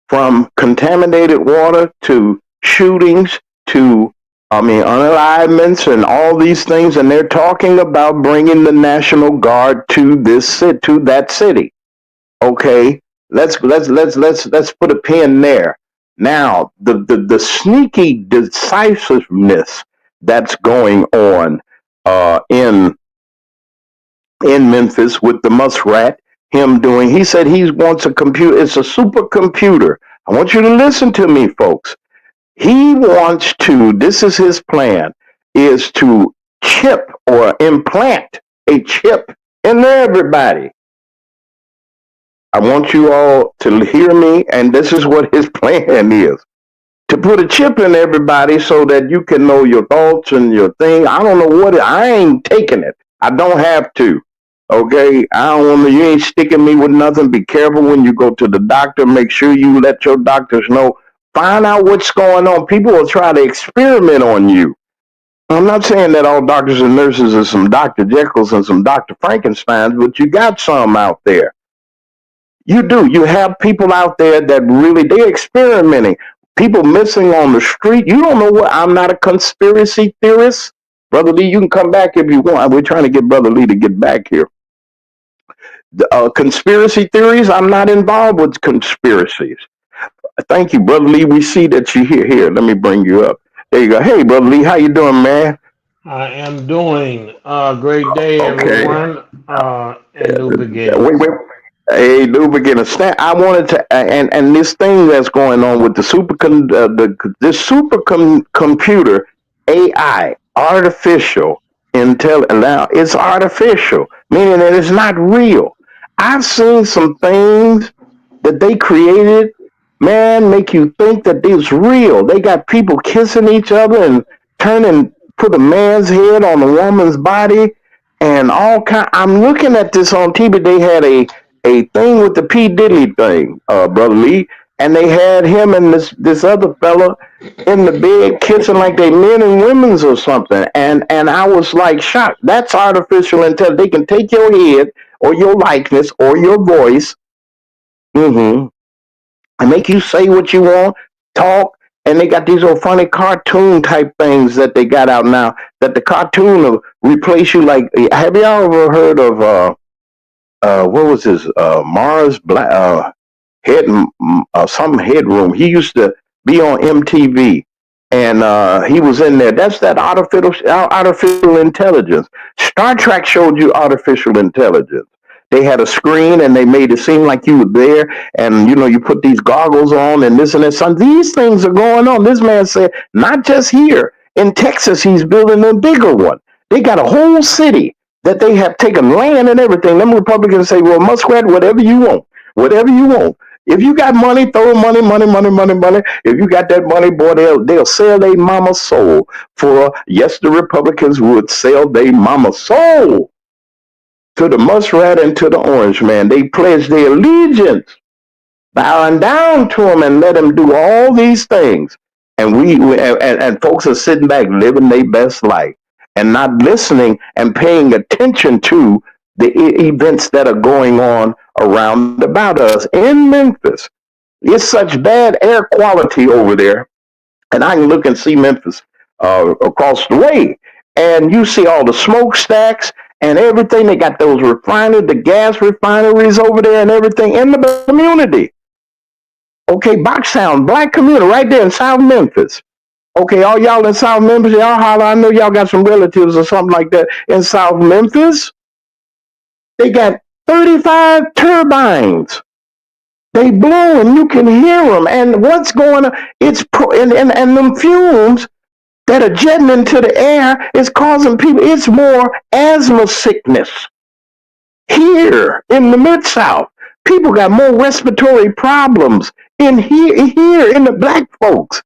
from contaminated water to shootings to unalivements and all these things, and they're talking about bringing the National Guard to that city. Okay, let's put a pin there. Now, the sneaky decisiveness that's going on in Memphis with the muskrat, he said he wants a computer. It's a supercomputer. I want you to listen to me, folks. He wants to, this is his plan, is to chip or implant a chip in everybody. I want you all to hear me, and this is what his plan is. To put a chip in everybody so that you can know your thoughts and your thing. I don't know I ain't taking it. I don't have to. Okay? You ain't sticking me with nothing. Be careful when you go to the doctor. Make sure you let your doctors know. Find out what's going on. People will try to experiment on you. I'm not saying that all doctors and nurses are some Dr. Jekylls and some Dr. Frankensteins, but you got some out there. You do. You have people out there that really, they're experimenting. People missing on the street. You don't know what. I'm not a conspiracy theorist. Brother Lee, you can come back if you want. We're trying to get Brother Lee to get back here. Conspiracy theories, I'm not involved with conspiracies. Thank you, Brother Lee. We see that you're here. Here, let me bring you up. There you go. Hey, Brother Lee, how you doing, man? I am doing a great day, everyone. And new beginnings. Wait. Hey, new beginnings. I wanted to, and this thing that's going on with this supercomputer AI, artificial intelligence. Now, it's artificial, meaning that it's not real. I've seen some things that they created, man, make you think that it's real. They got people kissing each other and put a man's head on a woman's body and all kind. I'm looking at this on TV. They had a thing with the P. Diddy thing, Brother Lee, and they had him and this other fella in the bed kissing like they men and women's or something. And I was like shocked. That's artificial intelligence. They can take your head or your likeness or your voice, and make you say what you want, talk. And they got these old funny cartoon type things that they got out now, that the cartoon will replace you. Like, have y'all ever heard of what was his Mars Black some headroom? He used to be on MTV, and he was in there. That's that artificial intelligence. Star Trek showed you artificial intelligence. They had a screen and they made it seem like you were there, and you put these goggles on and this and that. Son, these things are going on. This man said, not just here In Texas, he's building a bigger one. They got a whole city that they have taken land and everything. Them Republicans say, well, Muskrat, whatever you want, whatever you want. If you got money, throw money. If you got that money, boy, they'll sell their mama's soul for, yes, the Republicans would sell their mama's soul to the Muskrat and to the Orange Man. They pledge their allegiance, bowing down to him and let him do all these things. And and folks are sitting back living their best life and not listening and paying attention to the events that are going on around about us in Memphis. It's such bad air quality over there, and I can look and see Memphis across the way, and you see all the smokestacks and everything. They got those refineries, the gas refineries over there, and everything in the community. Okay, Boxtown, black community right there in South Memphis. Okay, all y'all in South Memphis, y'all holler. I know y'all got some relatives or something like that in South Memphis. They got 35 turbines. They blow and you can hear them. And what's going on? It's and them fumes that are jetting into the air is causing people. It's more asthma sickness here in the Mid-South. People got more respiratory problems in here in the black folks.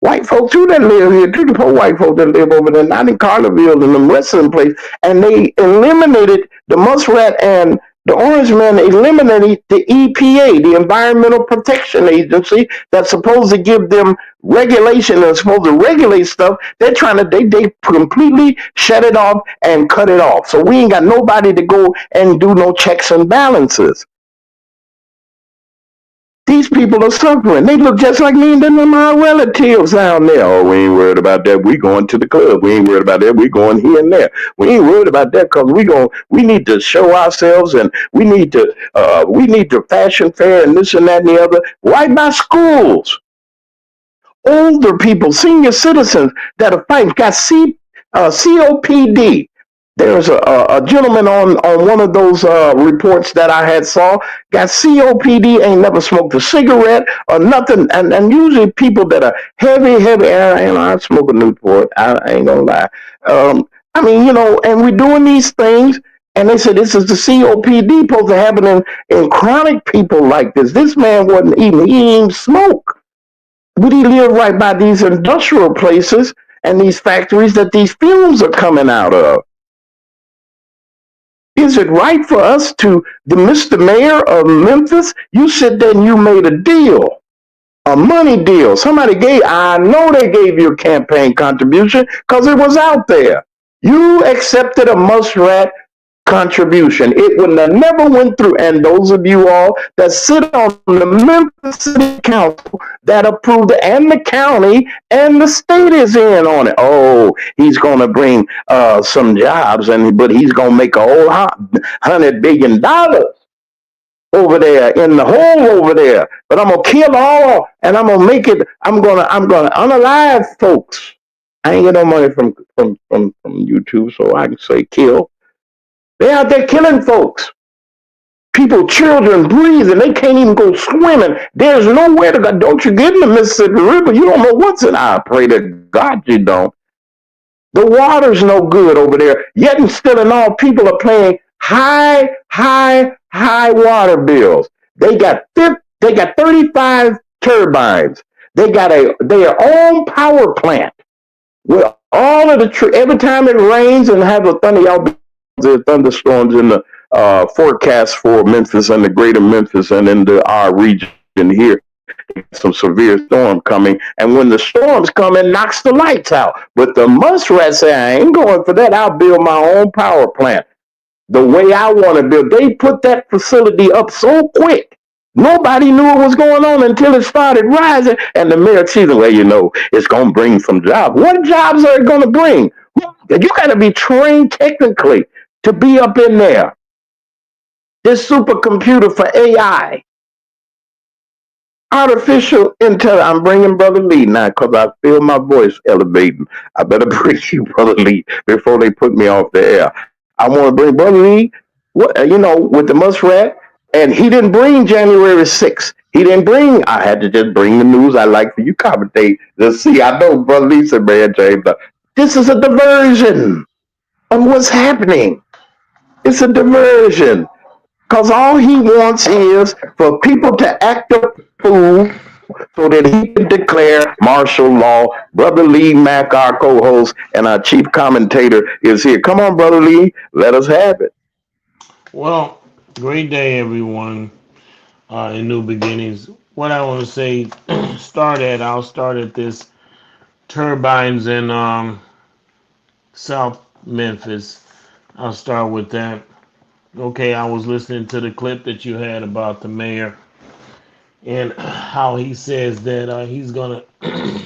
White folks too that live here, too, the poor white folks that live over there, not in Carterville and them rest of them place. And they eliminated the Muskrat and the Orange Man, eliminated the EPA, the Environmental Protection Agency, that's supposed to give them regulation and supposed to regulate stuff. They're trying to, they completely shut it off and cut it off. So we ain't got nobody to go and do no checks and balances. These people are suffering. They look just like me and them my relatives down there. Oh, we ain't worried about that. We going to the club. We ain't worried about that. We going here and there. We ain't worried about that because we need to show ourselves and we need to fashion fair and this and that and the other. Right by schools. Older people, senior citizens that are fighting got COPD. There's a gentleman on one of those reports that I had saw, got COPD, ain't never smoked a cigarette or nothing. And usually people that are heavy, I smoke a Newport, I ain't gonna lie. I mean, and we're doing these things, and they said this is the COPD supposed to happen in chronic people like this. This man wasn't eating, he didn't even smoke. But he lived right by these industrial places and these factories that these fumes are coming out of. Is it right for us the Mr. Mayor of Memphis, you sit there and you made a deal, a money deal. I know they gave you a campaign contribution because it was out there. You accepted a Muskrat contribution. It would have never went through. And those of you all that sit on the Memphis City Council that approved it, and the county and the state is in on it. Oh, he's going to bring some jobs, but he's going to make a whole $100 billion over there in the hole over there. But I'm going to kill all, and I'm going to make it. I'm going to unalive folks. I ain't get no money from YouTube, so I can say kill. They're out there killing folks. People, children breathing. They can't even go swimming. There's nowhere to go. Don't you get in the Mississippi River, you don't know what's in it. I pray to God you don't. The water's no good over there. Yet and still in all, people are paying high water bills. They got 35 turbines. They got their own power plant with all of the every time it rains and have a thunder, y'all. There are thunderstorms in the forecast for Memphis and the greater Memphis and in our region here. Some severe storm coming. And when the storms come, it knocks the lights out. But the Muskrat say, I ain't going for that. I'll build my own power plant the way I want to build. They put that facility up so quick. Nobody knew what was going on until it started rising. And the mayor sees it, well, it's going to bring some jobs. What jobs are it going to bring? You got to be trained technically to be up in there. This supercomputer for AI. Artificial intelligence. I'm bringing Brother Lee now because I feel my voice elevating. I better bring you, Brother Lee, before they put me off the air. I want to bring Brother Lee, with the Muskrat, and he didn't bring January 6th. He didn't bring. I had to just bring the news. I like for you commentate to see. I know, Brother Lisa, man, James. This is a diversion of what's happening. It's a diversion because all he wants is for people to act a fool so that he can declare martial law. Brother Lee Mack, our co-host and our chief commentator, is here. Come on, Brother Lee, let us have it. Well, great day, everyone. In New Beginnings. What I want to say, I'll start at this turbines in South Memphis. I'll start with that. Okay, I was listening to the clip that you had about the mayor and how he says that he's going to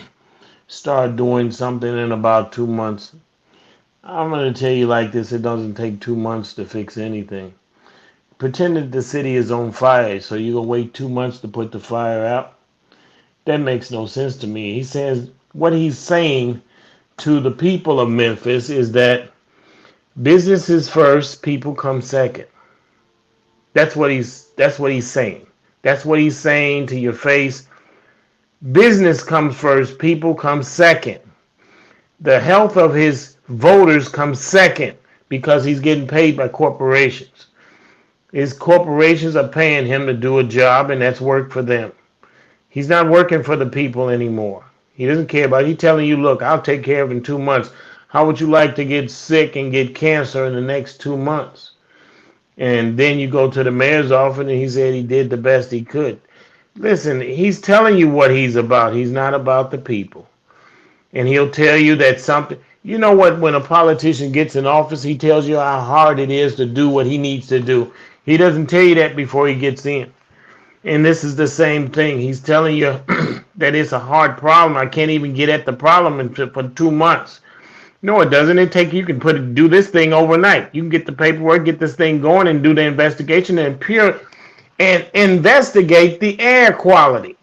start doing something in about 2 months. I'm going to tell you like this, it doesn't take 2 months to fix anything. Pretend that the city is on fire, so you're going to wait 2 months to put the fire out? That makes no sense to me. He says, what he's saying to the people of Memphis is that business is first, people come second. That's what he's saying. That's what he's saying to your face. Business comes first, people come second. The health of his voters comes second because he's getting paid by corporations. His corporations are paying him to do a job, and that's work for them. He's not working for the people anymore. He doesn't care about it. He's telling you, look, I'll take care of it in 2 months. How would you like to get sick and get cancer in the next 2 months? And then you go to the mayor's office, and he said he did the best he could. Listen, he's telling you what he's about. He's not about the people. And he'll tell you that something... You know what? When a politician gets in office, he tells you how hard it is to do what he needs to do. He doesn't tell you that before he gets in. And this is the same thing. He's telling you that it's a hard problem. I can't even get at the problem for 2 months. No, it doesn't. You can do this thing overnight. You can get the paperwork, get this thing going, and do the investigation and investigate the air quality.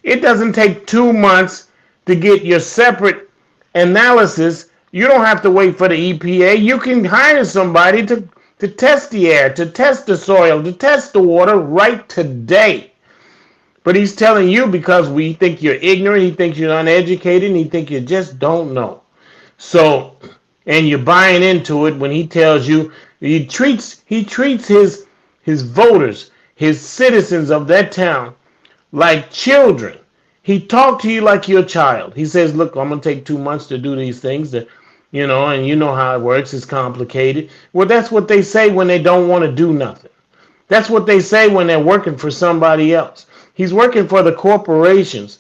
It doesn't take 2 months to get your separate analysis. You don't have to wait for the EPA. You can hire somebody to test the air, to test the soil, to test the water right today. But he's telling you because we think you're ignorant, he thinks you're uneducated, and he thinks you just don't know. So, and you're buying into it when he tells you, he treats his voters, his citizens of that town like children. He talked to you like you're a child. He says, look, I'm going to take 2 months to do these things and you know how it works. It's complicated. Well, that's what they say when they don't want to do nothing. That's what they say when they're working for somebody else. He's working for the corporations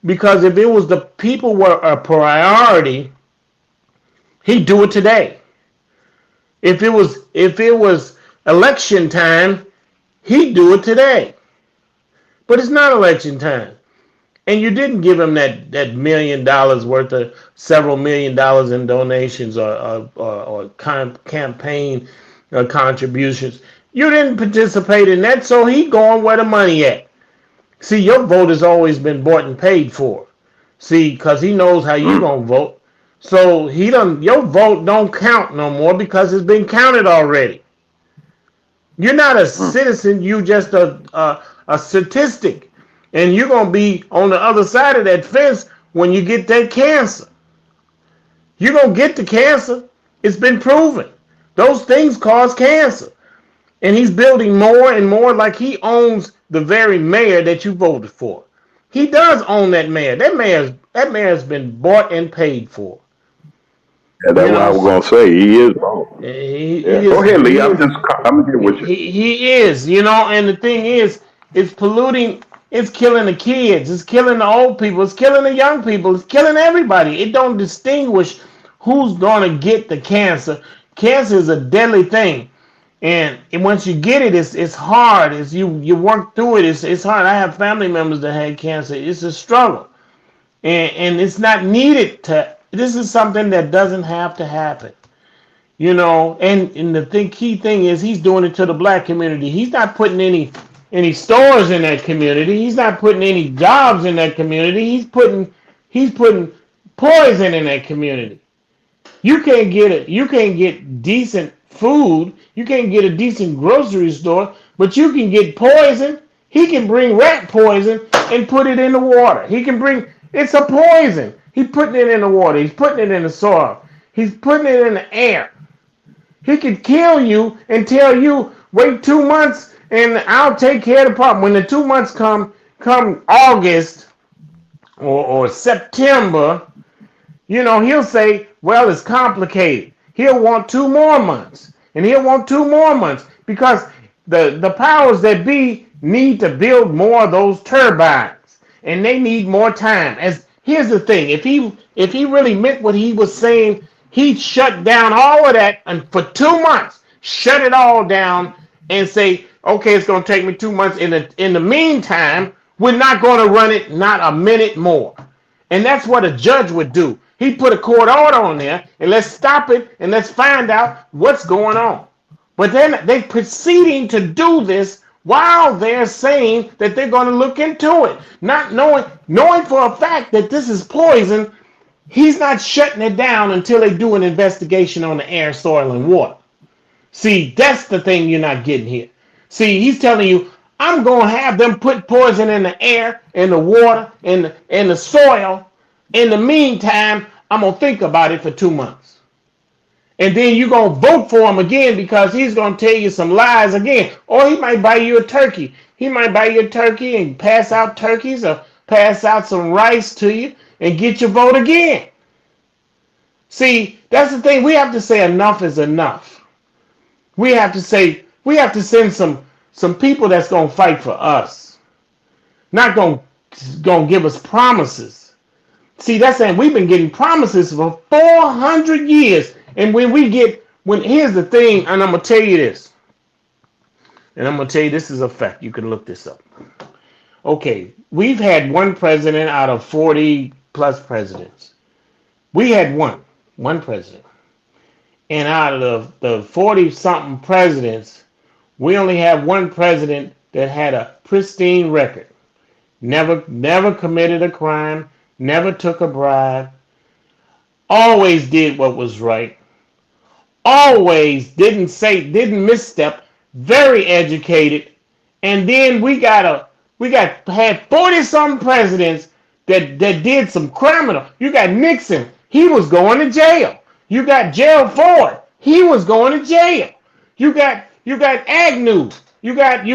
because if it was the people were a priority, he'd do it today. If it was election time, he'd do it today. But it's not election time. And you didn't give him that $1 million worth of several $1 million in donations or campaign contributions. You didn't participate in that, so he going where the money at. See, your vote has always been bought and paid for. See, because he knows how you gonna vote. So your vote don't count no more because it's been counted already. You're not a citizen, you just a statistic. And you're going to be on the other side of that fence when you get that cancer. You're going to get the cancer. It's been proven. Those things cause cancer. And he's building more and more like he owns the very mayor that you voted for. He does own that mayor. That mayor's been bought and paid for. Yeah, that's what I was going to say. He is wrong. Go ahead, Lee. I'm going to get with you. He is, and the thing is, it's polluting. It's killing the kids. It's killing the old people. It's killing the young people. It's killing everybody. It don't distinguish who's going to get the cancer. Cancer is a deadly thing. And once you get it, it's hard. As you work through it, it's hard. I have family members that had cancer. It's a struggle. And it's not needed this is something that doesn't have to happen. And the key thing is he's doing it to the black community. He's not putting any stores in that community. He's not putting any jobs in that community. He's putting poison in that community. You can't get decent food. You can't get a decent grocery store, but you can get poison. He can bring rat poison and put it in the water. It's a poison. He's putting it in the water. He's putting it in the soil. He's putting it in the air. He could kill you and tell you, wait 2 months and I'll take care of the problem. When the 2 months come August or September, he'll say, well, it's complicated. He'll want 2 more months. And he'll want 2 more months because the powers that be need to build more of those turbines. And they need more time. Here's the thing. If he really meant what he was saying, he'd shut down all of that and for 2 months, shut it all down and say, okay, it's going to take me 2 months. In the meantime, we're not going to run it not a minute more. And that's what a judge would do. He'd put a court order on there and let's stop it and let's find out what's going on. But then they're proceeding to do this while they're saying that they're going to look into it. Not knowing for a fact that this is poison, he's not shutting it down until they do an investigation on the air, soil, and water. See, that's the thing you're not getting here. See, he's telling you, I'm going to have them put poison in the air, in the water, in the soil. In the meantime, I'm going to think about it for 2 months. And then you're going to vote for him again because he's going to tell you some lies again. Or he might buy you a turkey. He might buy you a turkey and pass out turkeys or pass out some rice to you and get your vote again. See, that's the thing. We have to say enough is enough. We have to send some people that's going to fight for us. Not going to give us promises. See, that's saying we've been getting promises for 400 years. And here's the thing, and I'm going to tell you this. And I'm going to tell you this is a fact. You can look this up. Okay, we've had one president out of 40 plus presidents. We had one president. And out of the 40 something presidents, we only have one president that had a pristine record. Never committed a crime, never took a bribe, always did what was right, always didn't misstep, very educated. And then we had 40 something presidents that did some criminal. You got Nixon, he was going to jail. You got Gerald Ford, he was going to jail. You got Agnew, you got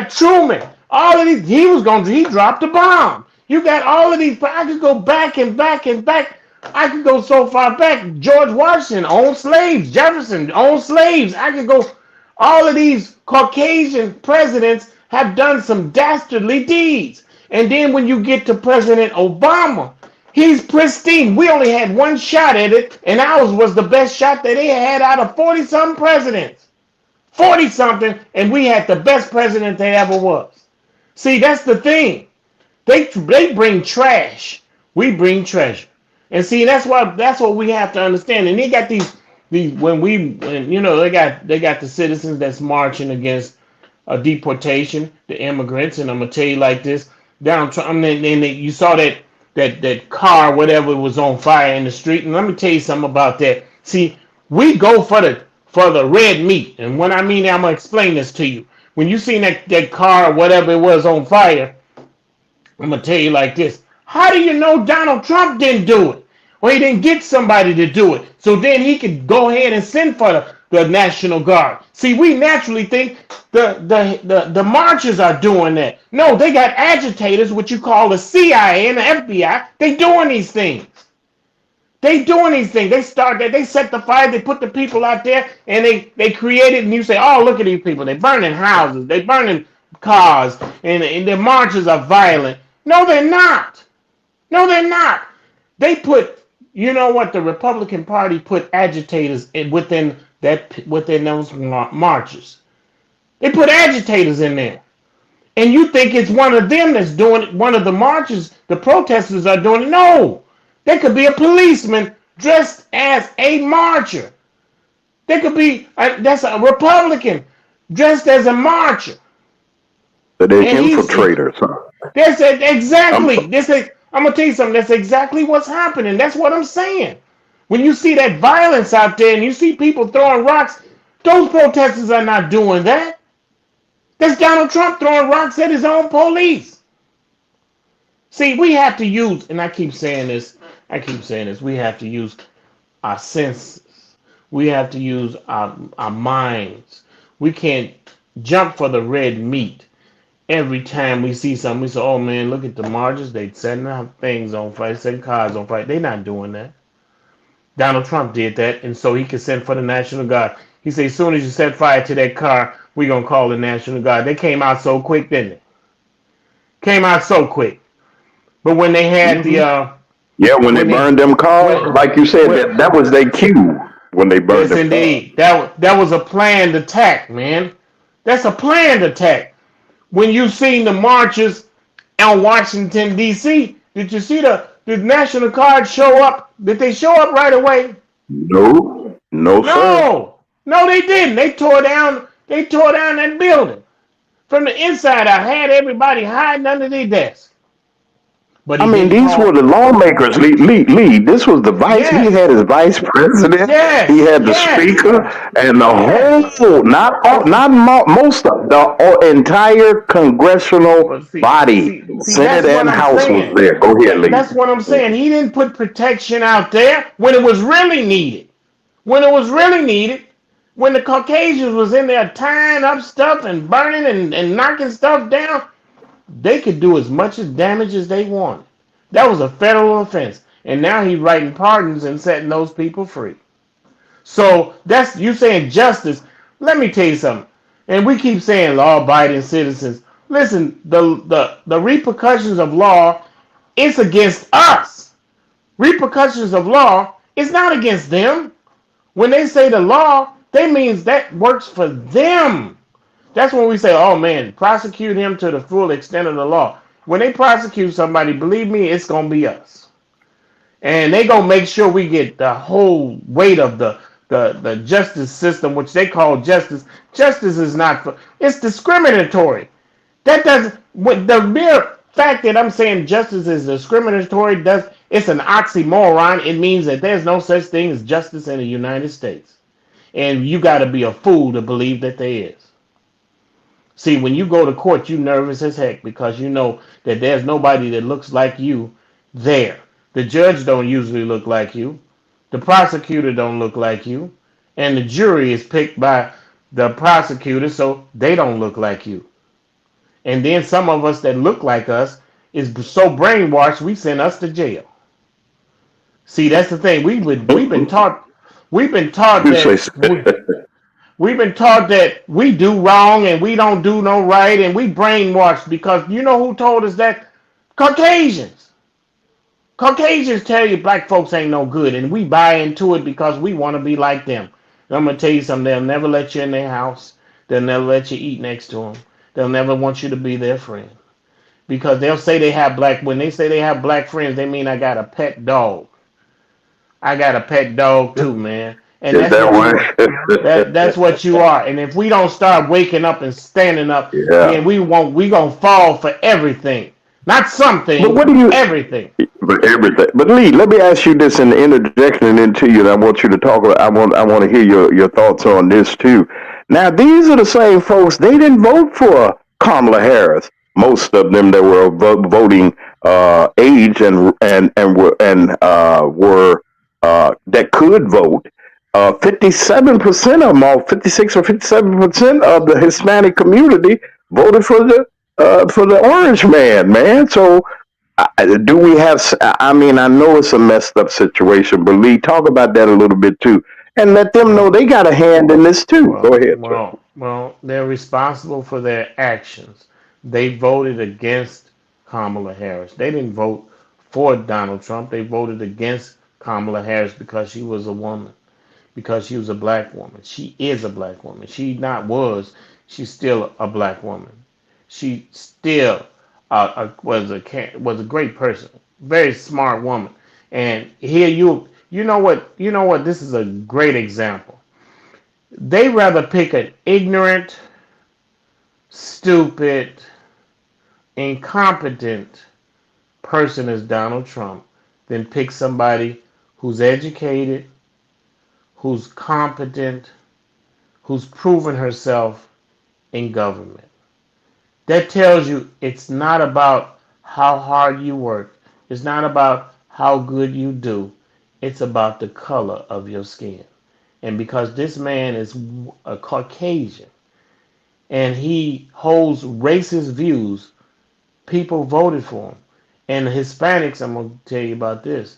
Truman. All of these, he dropped a bomb. You got all of these. I could go back and back and back. I could go so far back. George Washington owned slaves. Jefferson owned slaves. I could go. All of these Caucasian presidents have done some dastardly deeds. And then when you get to President Obama, he's pristine. We only had one shot at it, and ours was the best shot that they had out of 40-something presidents. 40-something, and we had the best president there ever was. See, that's the thing. They bring trash. We bring treasure. And see, that's what we have to understand. And they got these they got the citizens that's marching against deportation, the immigrants. And I'm gonna tell you like this: you saw that car, whatever, was on fire in the street. And let me tell you something about that. See, we go for the red meat. And when I mean that, I'm gonna explain this to you. When you seen that car, whatever it was, on fire, I'm gonna tell you like this: how do you know Donald Trump didn't do it? Or he didn't get somebody to do it, so then he could go ahead and send for the National Guard. See, we naturally think the marchers are doing that. No, they got agitators, what you call the CIA and the FBI. They doing these things. They set the fire, they put the people out there, and they created, and you say, oh, look at these people. They're burning houses, they're burning cars, and their marches are violent. No, they're not. They put, you know what, the Republican Party put agitators within those marches. They put agitators in there. And you think it's one of them that's doing it, one of the marches, the protesters are doing it. No, there could be a policeman dressed as a marcher. There could be, that's a Republican dressed as a marcher. But they're infiltrators, huh? That's it, exactly. I'm going to tell you something. That's exactly what's happening. That's what I'm saying. When you see that violence out there and you see people throwing rocks, those protesters are not doing that. That's Donald Trump throwing rocks at his own police. See, we have to use, and I keep saying this, we have to use our senses. We have to use our minds. We can't jump for the red meat. Every time we see something, we say, oh man, look at the marches. They setting things on fire, setting cars on fire. They're not doing that. Donald Trump did that, and so he could send for the National Guard. He said, as soon as you set fire to that car, we're going to call the National Guard. They came out so quick, didn't they? Came out so quick. But when they had when they burned them cars, like you said, that was their cue when they burned them. Yes, indeed. That was a planned attack, man. That's a planned attack. When you seen the marches on Washington, D.C., did you see the National Guard show up? Did they show up right away? No, sir. No, they didn't. They tore down that building. From the inside out, had everybody hiding under their desks. But these were the lawmakers. Lee, this was the vice. Yes. He had his vice president. Yes. He had the speaker and the whole, most of the entire congressional body, Senate and House was there. Go ahead, Lee. That's what I'm saying. He didn't put protection out there when it was really needed. When the Caucasians was in there tying up stuff and burning and knocking stuff down, they could do as much damage as they wanted. That was a federal offense. And now he's writing pardons and setting those people free. So that's you saying justice. Let me tell you something. And we keep saying law-abiding citizens. Listen, the repercussions of law, it's against us. Repercussions of law is not against them. When they say the law, they means that works for them. That's when we say, oh man, prosecute him to the full extent of the law. When they prosecute somebody, believe me, it's going to be us. And they going to make sure we get the whole weight of the justice system, which they call justice. Justice is not, it's discriminatory. That doesn't, the mere fact that I'm saying justice is discriminatory, it's an oxymoron. It means that there's no such thing as justice in the United States. And you got to be a fool to believe that there is. See, when you go to court, you're nervous as heck because you know that there's nobody that looks like you there. The judge don't usually look like you. The prosecutor don't look like you. And the jury is picked by the prosecutor, so they don't look like you. And then some of us that look like us is so brainwashed, we send us to jail. See, that's the thing. We've been taught that we've been taught that we do wrong and we don't do no right, and we brainwashed because you know who told us that? Caucasians. Caucasians tell you black folks ain't no good, and we buy into it because we want to be like them. And I'm going to tell you something. They'll never let you in their house. They'll never let you eat next to them. They'll never want you to be their friend. Because they'll say they have when they say they have black friends, they mean I got a pet dog. I got a pet dog too, man. And that's what you are. And if we don't start waking up and standing up, then we gonna fall for everything. Not something, but everything. But everything. But Lee, let me ask you this in the interjection into you, and I want you to talk about. I want to hear your thoughts on this too. Now, these are the same folks. They didn't vote for Kamala Harris. Most of them that were voting age and were that could vote. 57% of them, all 56 or 57% of the Hispanic community voted for the orange man. So, do we have? I mean, I know it's a messed up situation, but Lee, talk about that a little bit too, and let them know they got a hand in this too. Go ahead. Well, they're responsible for their actions. They voted against Kamala Harris. They didn't vote for Donald Trump. They voted against Kamala Harris because she was a woman. Because she was a black woman. She is a black woman. She's still a black woman. She still was a great person, very smart woman. And here you know what, this is a great example. They rather pick an ignorant, stupid, incompetent person as Donald Trump than pick somebody who's educated, who's competent, who's proven herself in government. That tells you it's not about how hard you work. It's not about how good you do. It's about the color of your skin. And because this man is a Caucasian and he holds racist views, people voted for him. And the Hispanics, I'm going to tell you about this.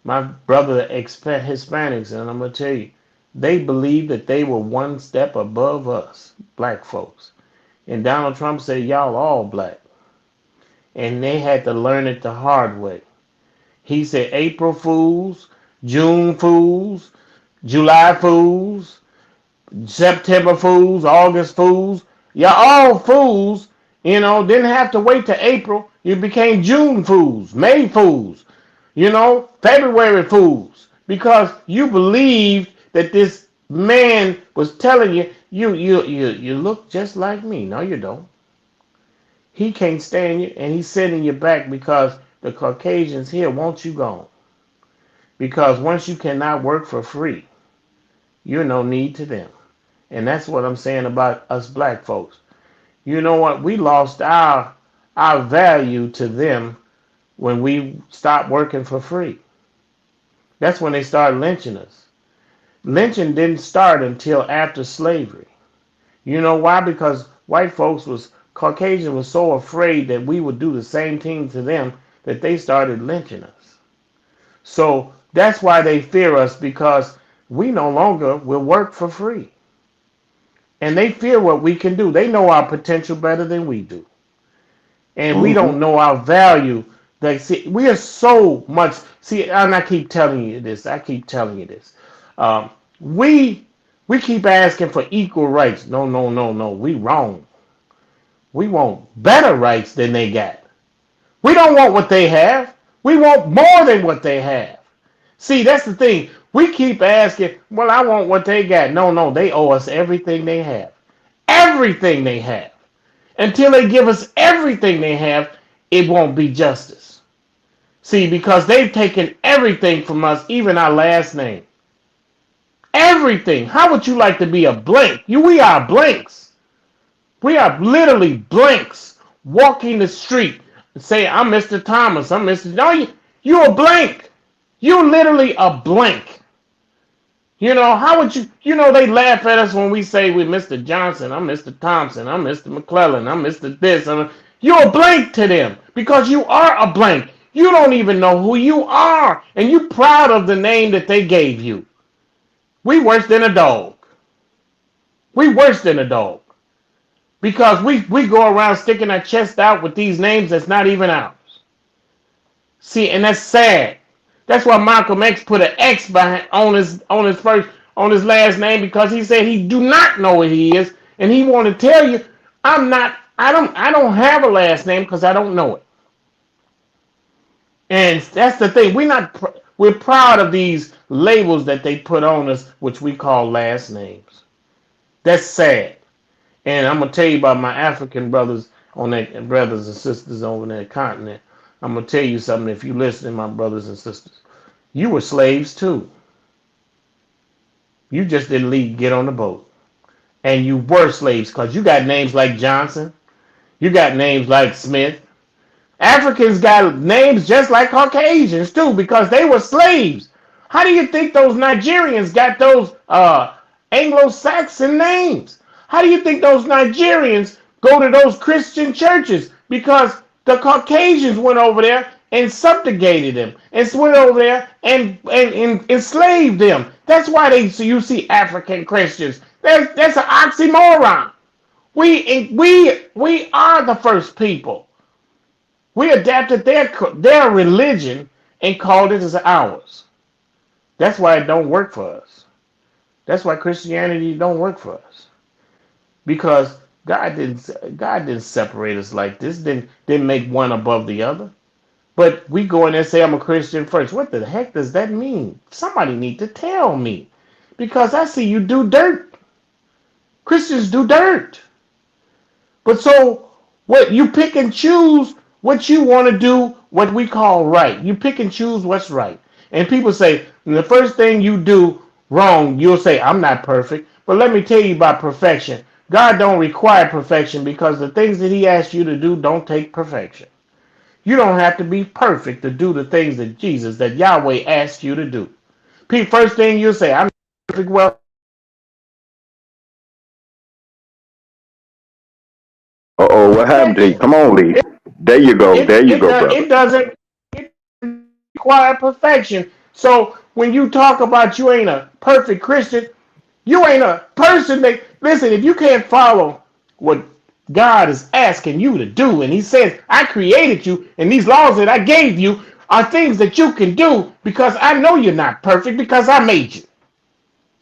My brother expect Hispanics, and I'm going to tell you, they believe that they were one step above us, black folks. And Donald Trump said, y'all all black. And they had to learn it the hard way. He said April Fools, June Fools, July Fools, September Fools, August Fools. Y'all all fools, didn't have to wait till April. You became June Fools, May Fools, February Fools. Because you believed that this man was telling you, you look just like me. No, you don't. He can't stand you, and he's sending you back because the Caucasians here want you gone. Because once you cannot work for free, you're no need to them. And that's what I'm saying about us black folks. You know what? We lost our value to them when we stopped working for free. That's when they started lynching us. Lynching didn't start until after slavery. You know why? Because white folks Caucasians was so afraid that we would do the same thing to them that they started lynching us. So that's why they fear us, because we no longer will work for free. And they fear what we can do. They know our potential better than we do. And we don't know our value. We are so much. And I keep telling you this. We keep asking for equal rights. No. We wrong. We want better rights than they got. We don't want what they have. We want more than what they have. See, that's the thing. We keep asking, well, I want what they got. No, they owe us everything they have. Everything they have. Until they give us everything they have, it won't be justice. See, because they've taken everything from us, even our last name. Everything. How would you like to be a blank? We are blanks. We are literally blanks walking the street and say, I'm Mr. Thomas. I'm Mr. No, you're a blank. You're literally a blank. How would you, they laugh at us when we say we're Mr. Johnson, I'm Mr. Thompson, I'm Mr. McClellan, I'm Mr. this. You're a blank to them because you are a blank. You don't even know who you are. And you're proud of the name that they gave you. We worse than a dog. Because we go around sticking our chest out with these names that's not even ours. See, and that's sad. That's why Malcolm X put an X on his last name, because he said he do not know what he is, and he want to tell you, I don't have a last name because I don't know it. And that's the thing. We're proud of these labels that they put on us, which we call last names. That's sad. And I'm gonna tell you about my African brothers and sisters over that continent. I'm gonna tell you something. If you listen, my brothers and sisters, you were slaves too. You just didn't get on the boat, and you were slaves because you got names like Johnson, you got names like Smith. Africans got names just like Caucasians too, because they were slaves. How do you think those Nigerians got those Anglo-Saxon names? How do you think those Nigerians go to those Christian churches? Because the Caucasians went over there and subjugated them, and went over there and enslaved them. That's why you see African Christians. That's an oxymoron. We are the first people. We adapted their religion and called it as ours. That's why it don't work for us. That's why Christianity don't work for us. Because God didn't separate us like this. Didn't make one above the other. But we go in there and say, I'm a Christian first. What the heck does that mean? Somebody need to tell me. Because I see you do dirt. Christians do dirt. But so what, you pick and choose what you want to do, what we call right. You pick and choose what's right. And people say, the first thing you do wrong, you'll say, I'm not perfect. But let me tell you about perfection. God don't require perfection because the things that he asks you to do don't take perfection. You don't have to be perfect to do the things that Jesus, that Yahweh asks you to do. First thing you say, I'm perfect. Well, What happened to you? Come on, Lee. There you go. There you go, brother. it doesn't require perfection. So when you talk about you ain't a perfect Christian, you ain't a person that, listen, if you can't follow what God is asking you to do, and he says, I created you, and these laws that I gave you are things that you can do because I know you're not perfect because I made you.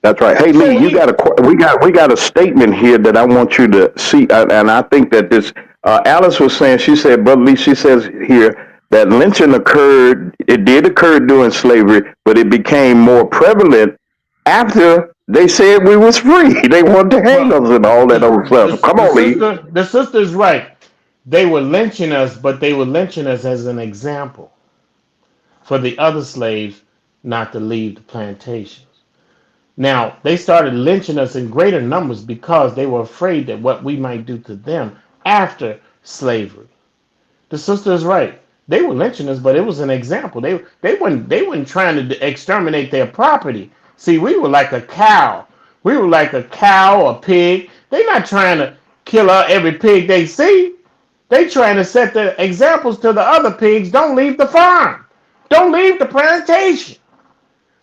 That's right. Hey, Lee, we got a statement here that I want you to see, and I think that this Alice was saying. She said, Brother Lee, she says here that lynching occurred. It did occur during slavery, but it became more prevalent after they said we was free. They wanted to hang us and all that other stuff. Come on, Lee. The sister's right. They were lynching us, but they were lynching us as an example for the other slaves not to leave the plantation. Now, they started lynching us in greater numbers because they were afraid that what we might do to them after slavery. The sister is right. They were lynching us, but it was an example. They weren't trying to exterminate their property. See, we were like a cow. We were like a cow or pig. They're not trying to kill every pig they see. They trying to set the examples to the other pigs. Don't leave the farm. Don't leave the plantation.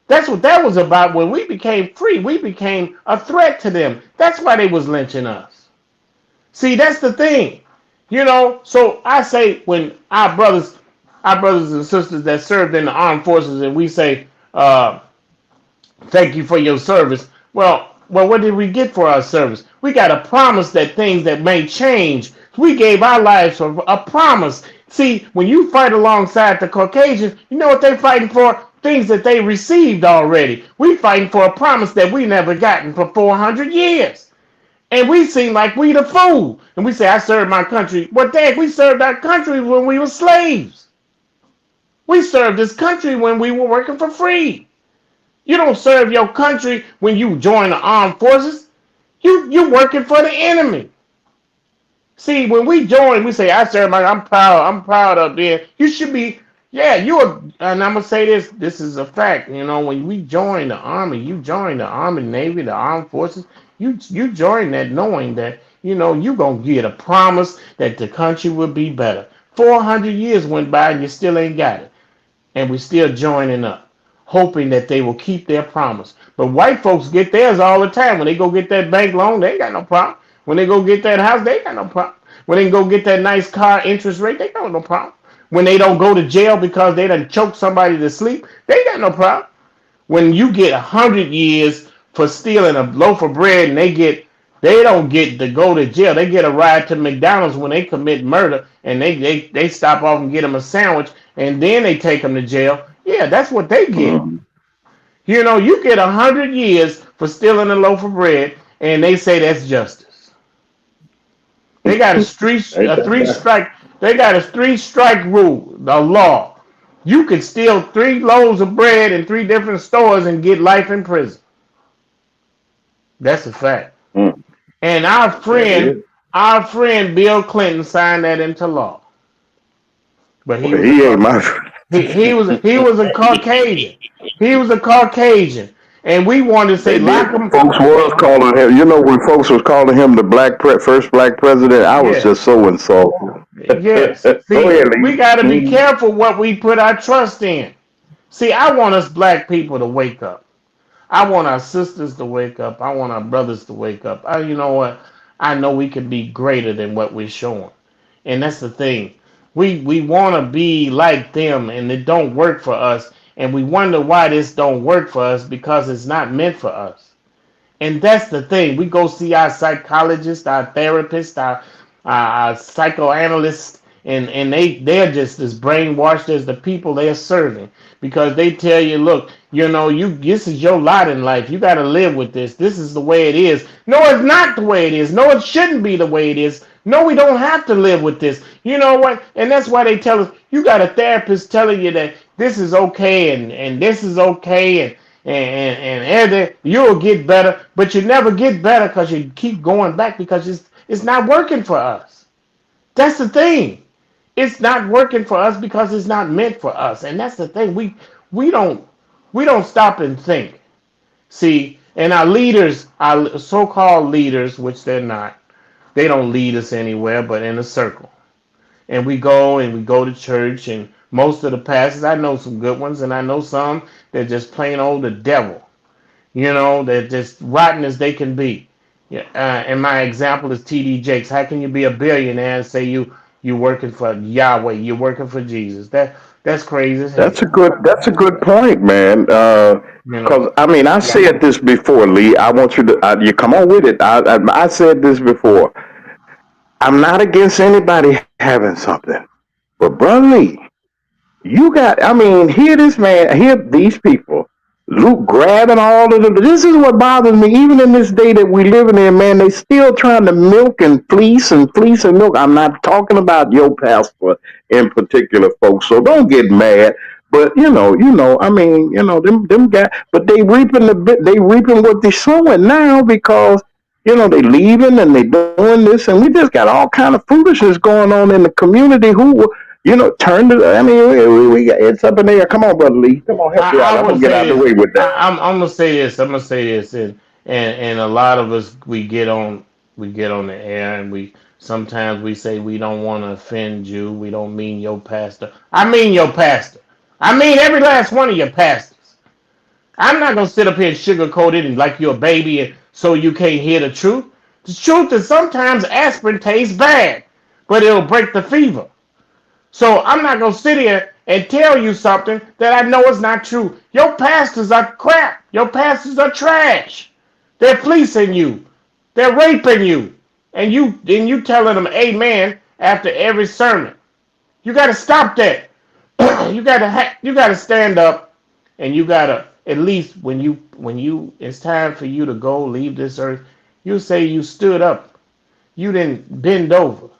That's what that was about. When we became free, we became a threat to them. That's why they was lynching us. See, that's the thing. You know, so I say when our brothers and sisters that served in the armed forces and we say, thank you for your service. Well, what did we get for our service? We got a promise that things that may change. We gave our lives for a promise. See, when you fight alongside the Caucasians, you know what they're fighting for? Things that they received already. We fighting for a promise that we never gotten for 400 years. And we seem like we the fool. And we say, I served my country. Well, Dad, we served our country when we were slaves. We served this country when we were working for free. You don't serve your country when you join the armed forces. You working for the enemy. See, when we join, we say, I serve my, I'm proud of there. You should be, yeah, and I'm going to say this is a fact. You know, when we join the Army, you join the Army, Navy, the armed forces, you join that knowing that, you know, you're going to get a promise that the country will be better. 400 years went by and you still ain't got it. And we still joining up, hoping that they will keep their promise. But white folks get theirs all the time. When they go get that bank loan, they ain't got no problem. When they go get that house, they ain't got no problem. When they go get that nice car interest rate, they got no problem. When they don't go to jail because they done choked somebody to sleep, they got no problem. When you get 100 years for stealing a loaf of bread and they don't get to go to jail. They get a ride to McDonald's when they commit murder and they stop off and get them a sandwich and then they take them to jail. Yeah, that's what they get. You know, you get 100 years for stealing a loaf of bread and they say that's justice. They got a three-strike rule, the law. You could steal 3 loaves of bread in 3 different stores and get life in prison. That's a fact. And our friend Bill Clinton signed that into law. But he ain't my friend. He was a Caucasian. He was a Caucasian. And we wanted to say, lock him. Folks was calling him, you know, when folks was calling him the first black president, I was just so insulted. Yes. See, we got to be careful what we put our trust in. See, I want us black people to wake up. I want our sisters to wake up. I want our brothers to wake up. You know what? I know we can be greater than what we're showing. And that's the thing. We want to be like them, and it don't work for us. And we wonder why this don't work for us because it's not meant for us. And that's the thing. We go see our psychologists, our therapists, our psychoanalysts, and they're just as brainwashed as the people they're serving because they tell you, look, you know, this is your lot in life. You got to live with this. This is the way it is. No, it's not the way it is. No, it shouldn't be the way it is. No, we don't have to live with this. You know what? And that's why they tell us, you got a therapist telling you that this is okay and this is okay and you'll get better, but you never get better because you keep going back because it's not working for us. That's the thing. It's not working for us because it's not meant for us, and that's the thing. We don't stop and think. See, and our leaders, our so-called leaders, which they're not, they don't lead us anywhere but in a circle. And we go to church, and most of the pastors, I know some good ones, and I know some that just plain old the devil. They're just rotten as they can be. Yeah, and my example is T.D. Jakes. How can you be a billionaire and say you working for Yahweh? You're working for Jesus. That's crazy as hell. That's a good point, man. Because I mean, I said this before, Lee. I want you to you come on with it. I said this before. I'm not against anybody having something, but brother Lee, I mean, hear this man, hear these people, Luke grabbing all of them. This is what bothers me. Even in this day that we living in, man, they still trying to milk and fleece and milk. I'm not talking about your pastor in particular, folks. So don't get mad. But I mean, them guys. But they reaping what they sowing now because they leaving and they doing this, and we just got all kind of foolishness going on in the community. Who turn to? I mean, we got it's up in there. Come on, brother Lee. Come on, help me out. I'm gonna get out of the way with that. I'm gonna say this. And a lot of us we get on the air, and we sometimes we say we don't want to offend you. We don't mean your pastor. I mean your pastor. I mean every last one of your pastors. I'm not gonna sit up here and sugarcoat it and like you're a baby and so you can't hear the truth. The truth is sometimes aspirin tastes bad, but it'll break the fever. So I'm not gonna sit here and tell you something that I know is not true. Your pastors are crap. Your pastors are trash. They're fleecing you. They're raping you. And you telling them amen after every sermon. You gotta stop that. you gotta stand up, and you gotta at least when you it's time for you to go leave this earth, you say you stood up. You didn't bend over.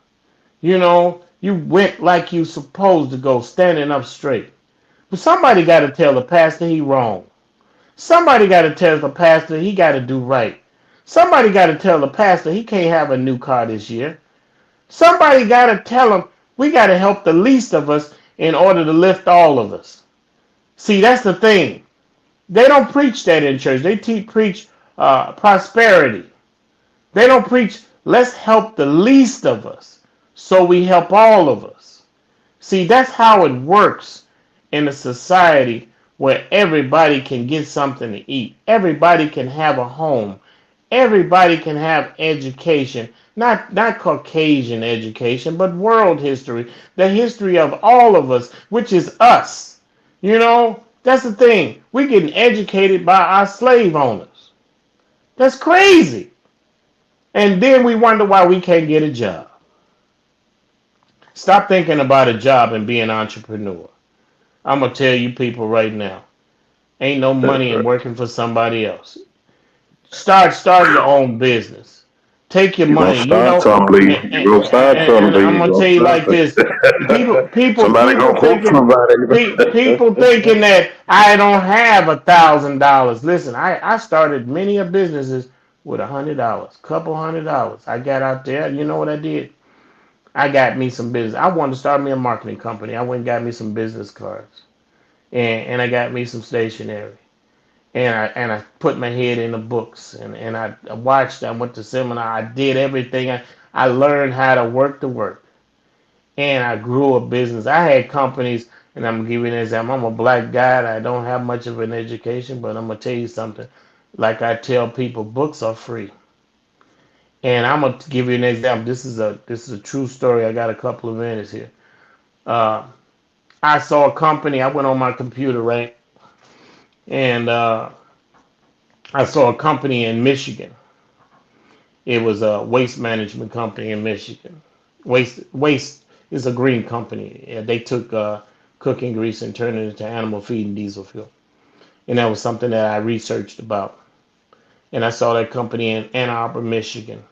You went like you supposed to go, standing up straight. But somebody got to tell the pastor he wrong. Somebody got to tell the pastor he got to do right. Somebody got to tell the pastor he can't have a new car this year. Somebody got to tell him we got to help the least of us in order to lift all of us. See, that's the thing. They don't preach that in church. They preach prosperity. They don't preach let's help the least of us. So we help all of us. See, that's how it works in a society where everybody can get something to eat. Everybody can have a home. Everybody can have education. Not Caucasian education, but world history. The history of all of us, which is us. That's the thing. We're getting educated by our slave owners. That's crazy. And then we wonder why we can't get a job. Stop thinking about a job and be an entrepreneur. I'm going to tell you people right now, ain't no money in working for somebody else. Start your own business. Take your money. I'm going to tell you like this. People thinking that I don't have $1,000. Listen, I started many of businesses with $100, couple $100. I got out there. You know what I did? I got me some business. I wanted to start me a marketing company. I went and got me some business cards, and I got me some stationery, and I put my head in the books, and I watched. I went to seminar. I did everything. I learned how to work the work, and I grew a business. I had companies, and I'm giving an example. I'm a black guy. I don't have much of an education, but I'm gonna tell you something. Like I tell people, books are free. And I'm gonna give you an example. This is a true story. I got a couple of minutes here. I saw a company. I went on my computer, right, and I saw a company in Michigan. It was a waste management company in Michigan. Waste is a green company. They took cooking grease and turned it into animal feed and diesel fuel, and that was something that I researched about. And I saw that company in Ann Arbor, Michigan.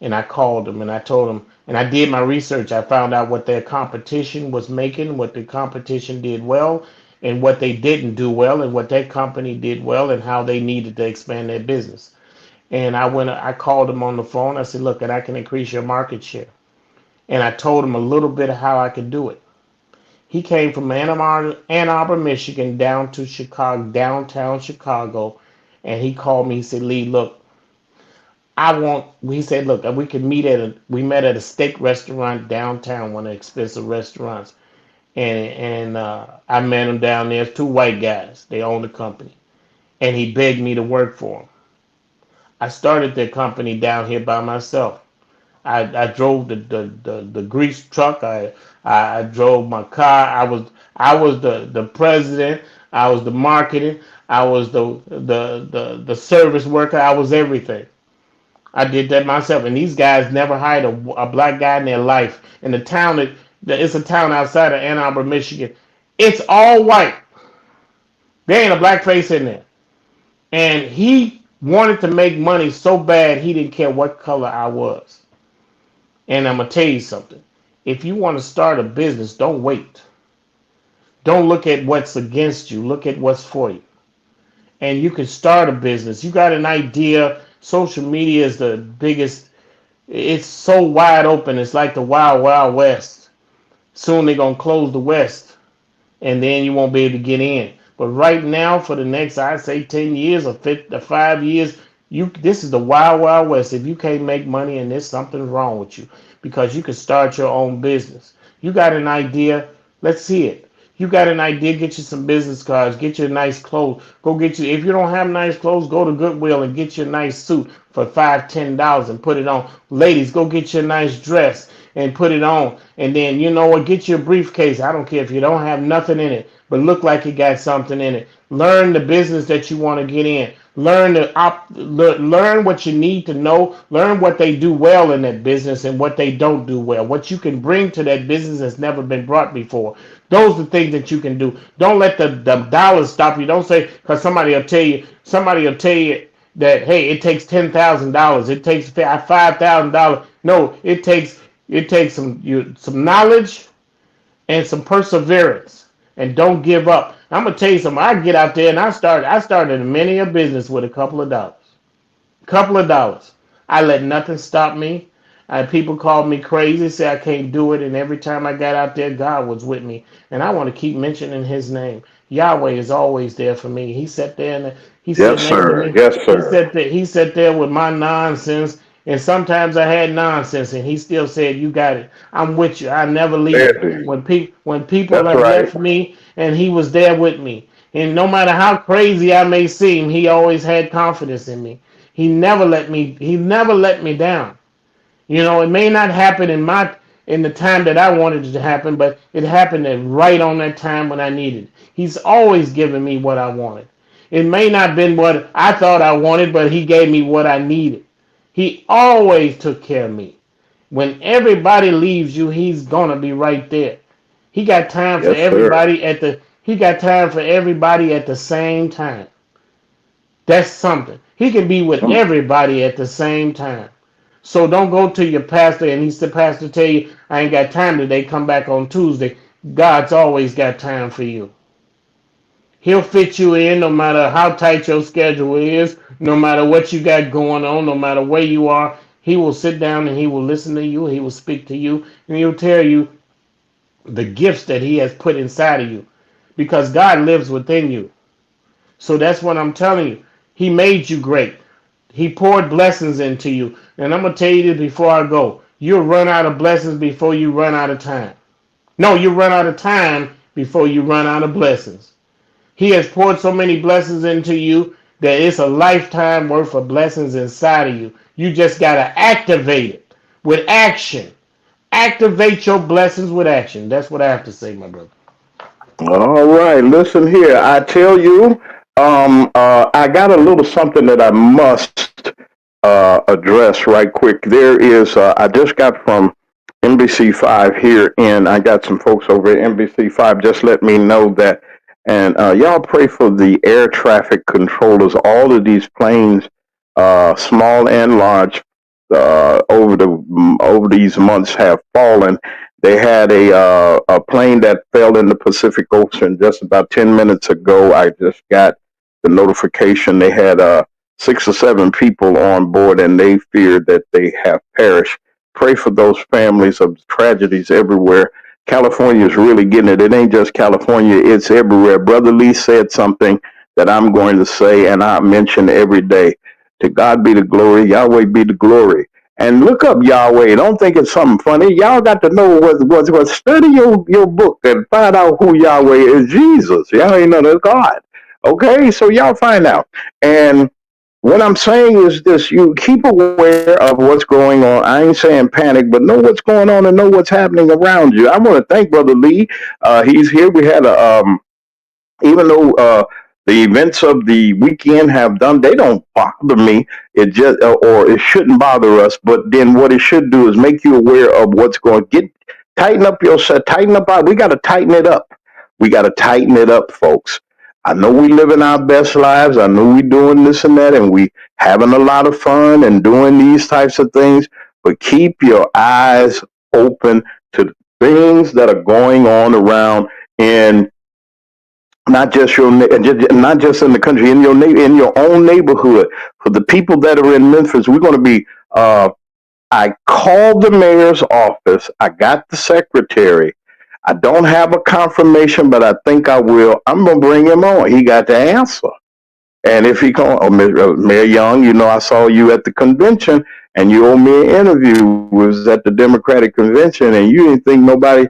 And I called them and I told them, and I did my research. I found out what their competition was making, what the competition did well, and what they didn't do well and what that company did well and how they needed to expand their business. And I called him on the phone. I said, look, and I can increase your market share. And I told him a little bit of how I could do it. He came from Ann Arbor, Michigan, down to Chicago, downtown Chicago, and he called me. He said, Lee, look, he said, look, we met at a steak restaurant downtown, one of the expensive restaurants. And I met him down there. It's two white guys. They own the company. And he begged me to work for him. I started the company down here by myself. I drove the grease truck. I drove my car. I was the president. I was the marketing. I was the service worker. I was everything. I did that myself. And these guys never hired a black guy in their life. In the town it's a town outside of Ann Arbor, Michigan. It's all white. There ain't a black face in there. And he wanted to make money so bad he didn't care what color I was. And I'm going to tell you something. If you want to start a business, don't wait. Don't look at what's against you. Look at what's for you. And you can start a business. You got an idea. Social media is the biggest. It's so wide open. It's like the wild, wild west. Soon they're going to close the west. And then you won't be able to get in. But right now, for the next, I'd say 10 years or 5 years, this is the wild, wild west. If you can't make money and there's something wrong with you, because you can start your own business. You got an idea, let's see it. You got an idea, get you some business cards, get you nice clothes. If you don't have nice clothes, go to Goodwill and get you a nice suit for $5, $10 and put it on. Ladies, go get you a nice dress and put it on. And then, you know what, get you a briefcase. I don't care if you don't have nothing in it, but look like you got something in it. Learn the business that you want to get in. Learn what you need to know. Learn what they do well in that business and what they don't do well. What you can bring to that business that's never been brought before. Those are the things that you can do. Don't let the dollars stop you. Don't say, because somebody will tell you that, hey, it takes $10,000. It takes $5,000. No, it takes some knowledge and some perseverance. And don't give up. I'm gonna tell you something. I get out there and I started many a business with a couple of dollars. I let nothing stop me. People called me crazy, say I can't do it, and every time I got out there, God was with me. And I want to keep mentioning His name. Yahweh is always there for me. He sat there and he sat next to me. Yes, sir. He sat there with my nonsense. And sometimes I had nonsense, and he still said, "You got it. I'm with you. I never leave." When people have left me, and he was there with me. And no matter how crazy I may seem, he always had confidence in me. He never let me down. You know, it may not happen in the time that I wanted it to happen, but it happened right on that time when I needed it. He's always given me what I wanted. It may not have been what I thought I wanted, but he gave me what I needed. He always took care of me. When everybody leaves you, he's gonna be right there. He got time for everybody at the same time. That's something. He can be with everybody at the same time. So don't go to your pastor and the pastor tell you, I ain't got time today, come back on Tuesday. God's always got time for you. He'll fit you in no matter how tight your schedule is, no matter what you got going on, no matter where you are. He will sit down and he will listen to you. He will speak to you, and he'll tell you the gifts that he has put inside of you, because God lives within you. So that's what I'm telling you. He made you great. He poured blessings into you. And I'm going to tell you this before I go. You'll run out of blessings before you run out of time. No, you run out of time before you run out of blessings. He has poured so many blessings into you that it's a lifetime worth of blessings inside of you. You just got to activate it with action. Activate your blessings with action. That's what I have to say, my brother. All right. Listen here. I tell you, I got a little something that I must address right quick. There is, I just got from NBC5 here, and I got some folks over at NBC5 just let me know that. And y'all pray for the air traffic controllers. All of these planes, small and large, over these months have fallen. They had a plane that fell in the Pacific Ocean just about 10 minutes ago. I just got the notification. They had 6 or 7 people on board, and they feared that they have perished. Pray for those families of tragedies everywhere. California is really getting it. It ain't just California, it's everywhere. Brother Lee said something that I'm going to say, and I mention every day. To God be the glory, Yahweh be the glory. And look up Yahweh. Don't think it's something funny. Y'all got to know what study your book and find out who Yahweh is. Jesus. Y'all ain't know that's God. Okay, so y'all find out. And what I'm saying is this: you keep aware of what's going on. I ain't saying panic, but know what's going on and know what's happening around you. I want to thank Brother Lee. He's here. We had even though the events of the weekend have done, they don't bother me. It just, or it shouldn't bother us. But then what it should do is make you aware of what's going. Tighten up yourself. Tighten up. We got to tighten it up. We got to tighten it up, folks. I know we living our best lives. I know we doing this and that, and we having a lot of fun and doing these types of things. But keep your eyes open to things that are going on around in not just not just in the country, in your own neighborhood. For the people that are in Memphis, we're going to be. I called the mayor's office. I got the secretary. I don't have a confirmation, but I think I will. I'm going to bring him on. He got the answer. And if he called, Mayor Young, you know, I saw you at the convention and you owe me an interview. Was at the Democratic convention and you didn't think nobody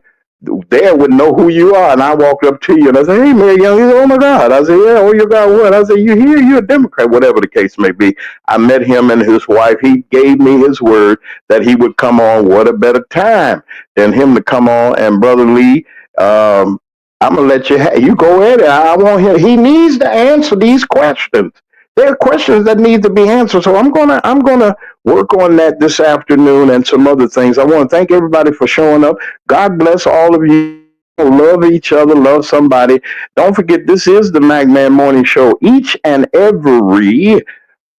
there would know who you are. And I walked up to you and I said, hey, Mayor Young. He said, oh my God. I said, yeah, oh, you got what? I said, you here? You're a Democrat, whatever the case may be. I met him and his wife. He gave me his word that he would come on. What a better time than him to come on. And Brother Lee, I'm going to let you go ahead. I want him. He needs to answer these questions. There are questions that need to be answered. So I'm gonna work on that this afternoon and some other things. I want to thank everybody for showing up. God bless all of you. Love each other. Love somebody. Don't forget, this is the MacMan Morning Show each and every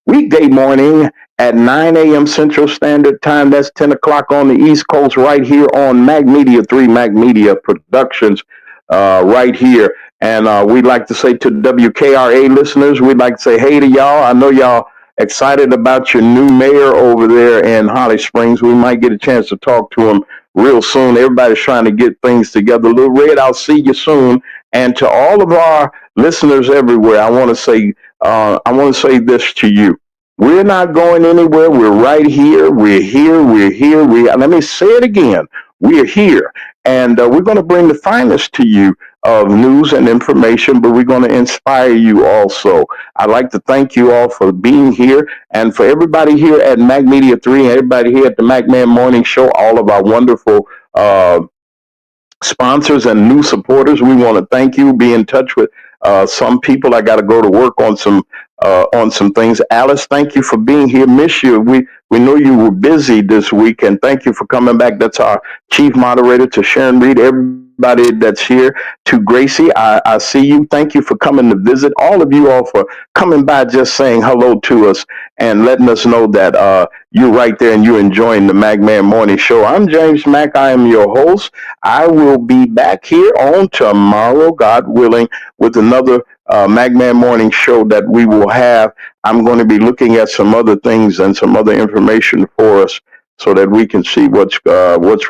weekday morning at 9 a.m. Central Standard Time. That's 10 o'clock on the East Coast, right here on Mac Media 3, Mac Media Productions, right here. And we'd like to say to WKRA listeners, we'd like to say hey to y'all. I know y'all excited about your new mayor over there in Holly Springs. We might get a chance to talk to him real soon. Everybody's trying to get things together. Little Red, I'll see you soon. And to all of our listeners everywhere, I want to say this to you. We're not going anywhere. We're right here. We're here. Let me say it again. We're here. And we're going to bring the finest to you of news and information, but we're going to inspire you also. I'd like to thank you all for being here, and for everybody here at Mac Media 3 and everybody here at the MacMan Morning Show, all of our wonderful sponsors and new supporters. We want to thank you. Be in touch with some people. I got to go to work on some things. Alice, thank you for being here. Miss you. We know you were busy this week, and thank you for coming back. That's our chief moderator, to Sharon Reed, everybody that's here. To Gracie, I see you. Thank you for coming to visit. All of you all for coming by, just saying hello to us and letting us know that you're right there and you're enjoying the MacMan Morning Show. I'm James Mack. I am your host. I will be back here on tomorrow, God willing, with another MacMan Morning Show that we will have. I'm going to be looking at some other things and some other information for us so that we can see what's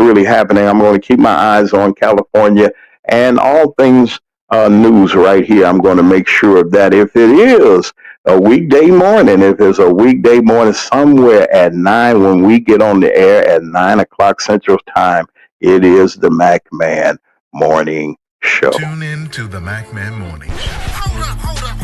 really happening. I'm going to keep my eyes on California and all things news right here. I'm going to make sure that if it is a weekday morning, if it's a weekday morning somewhere at 9, when we get on the air at 9 o'clock Central Time, it is the MacMan Morning Show. Tune in to the MacMan Morning Show. Hold up.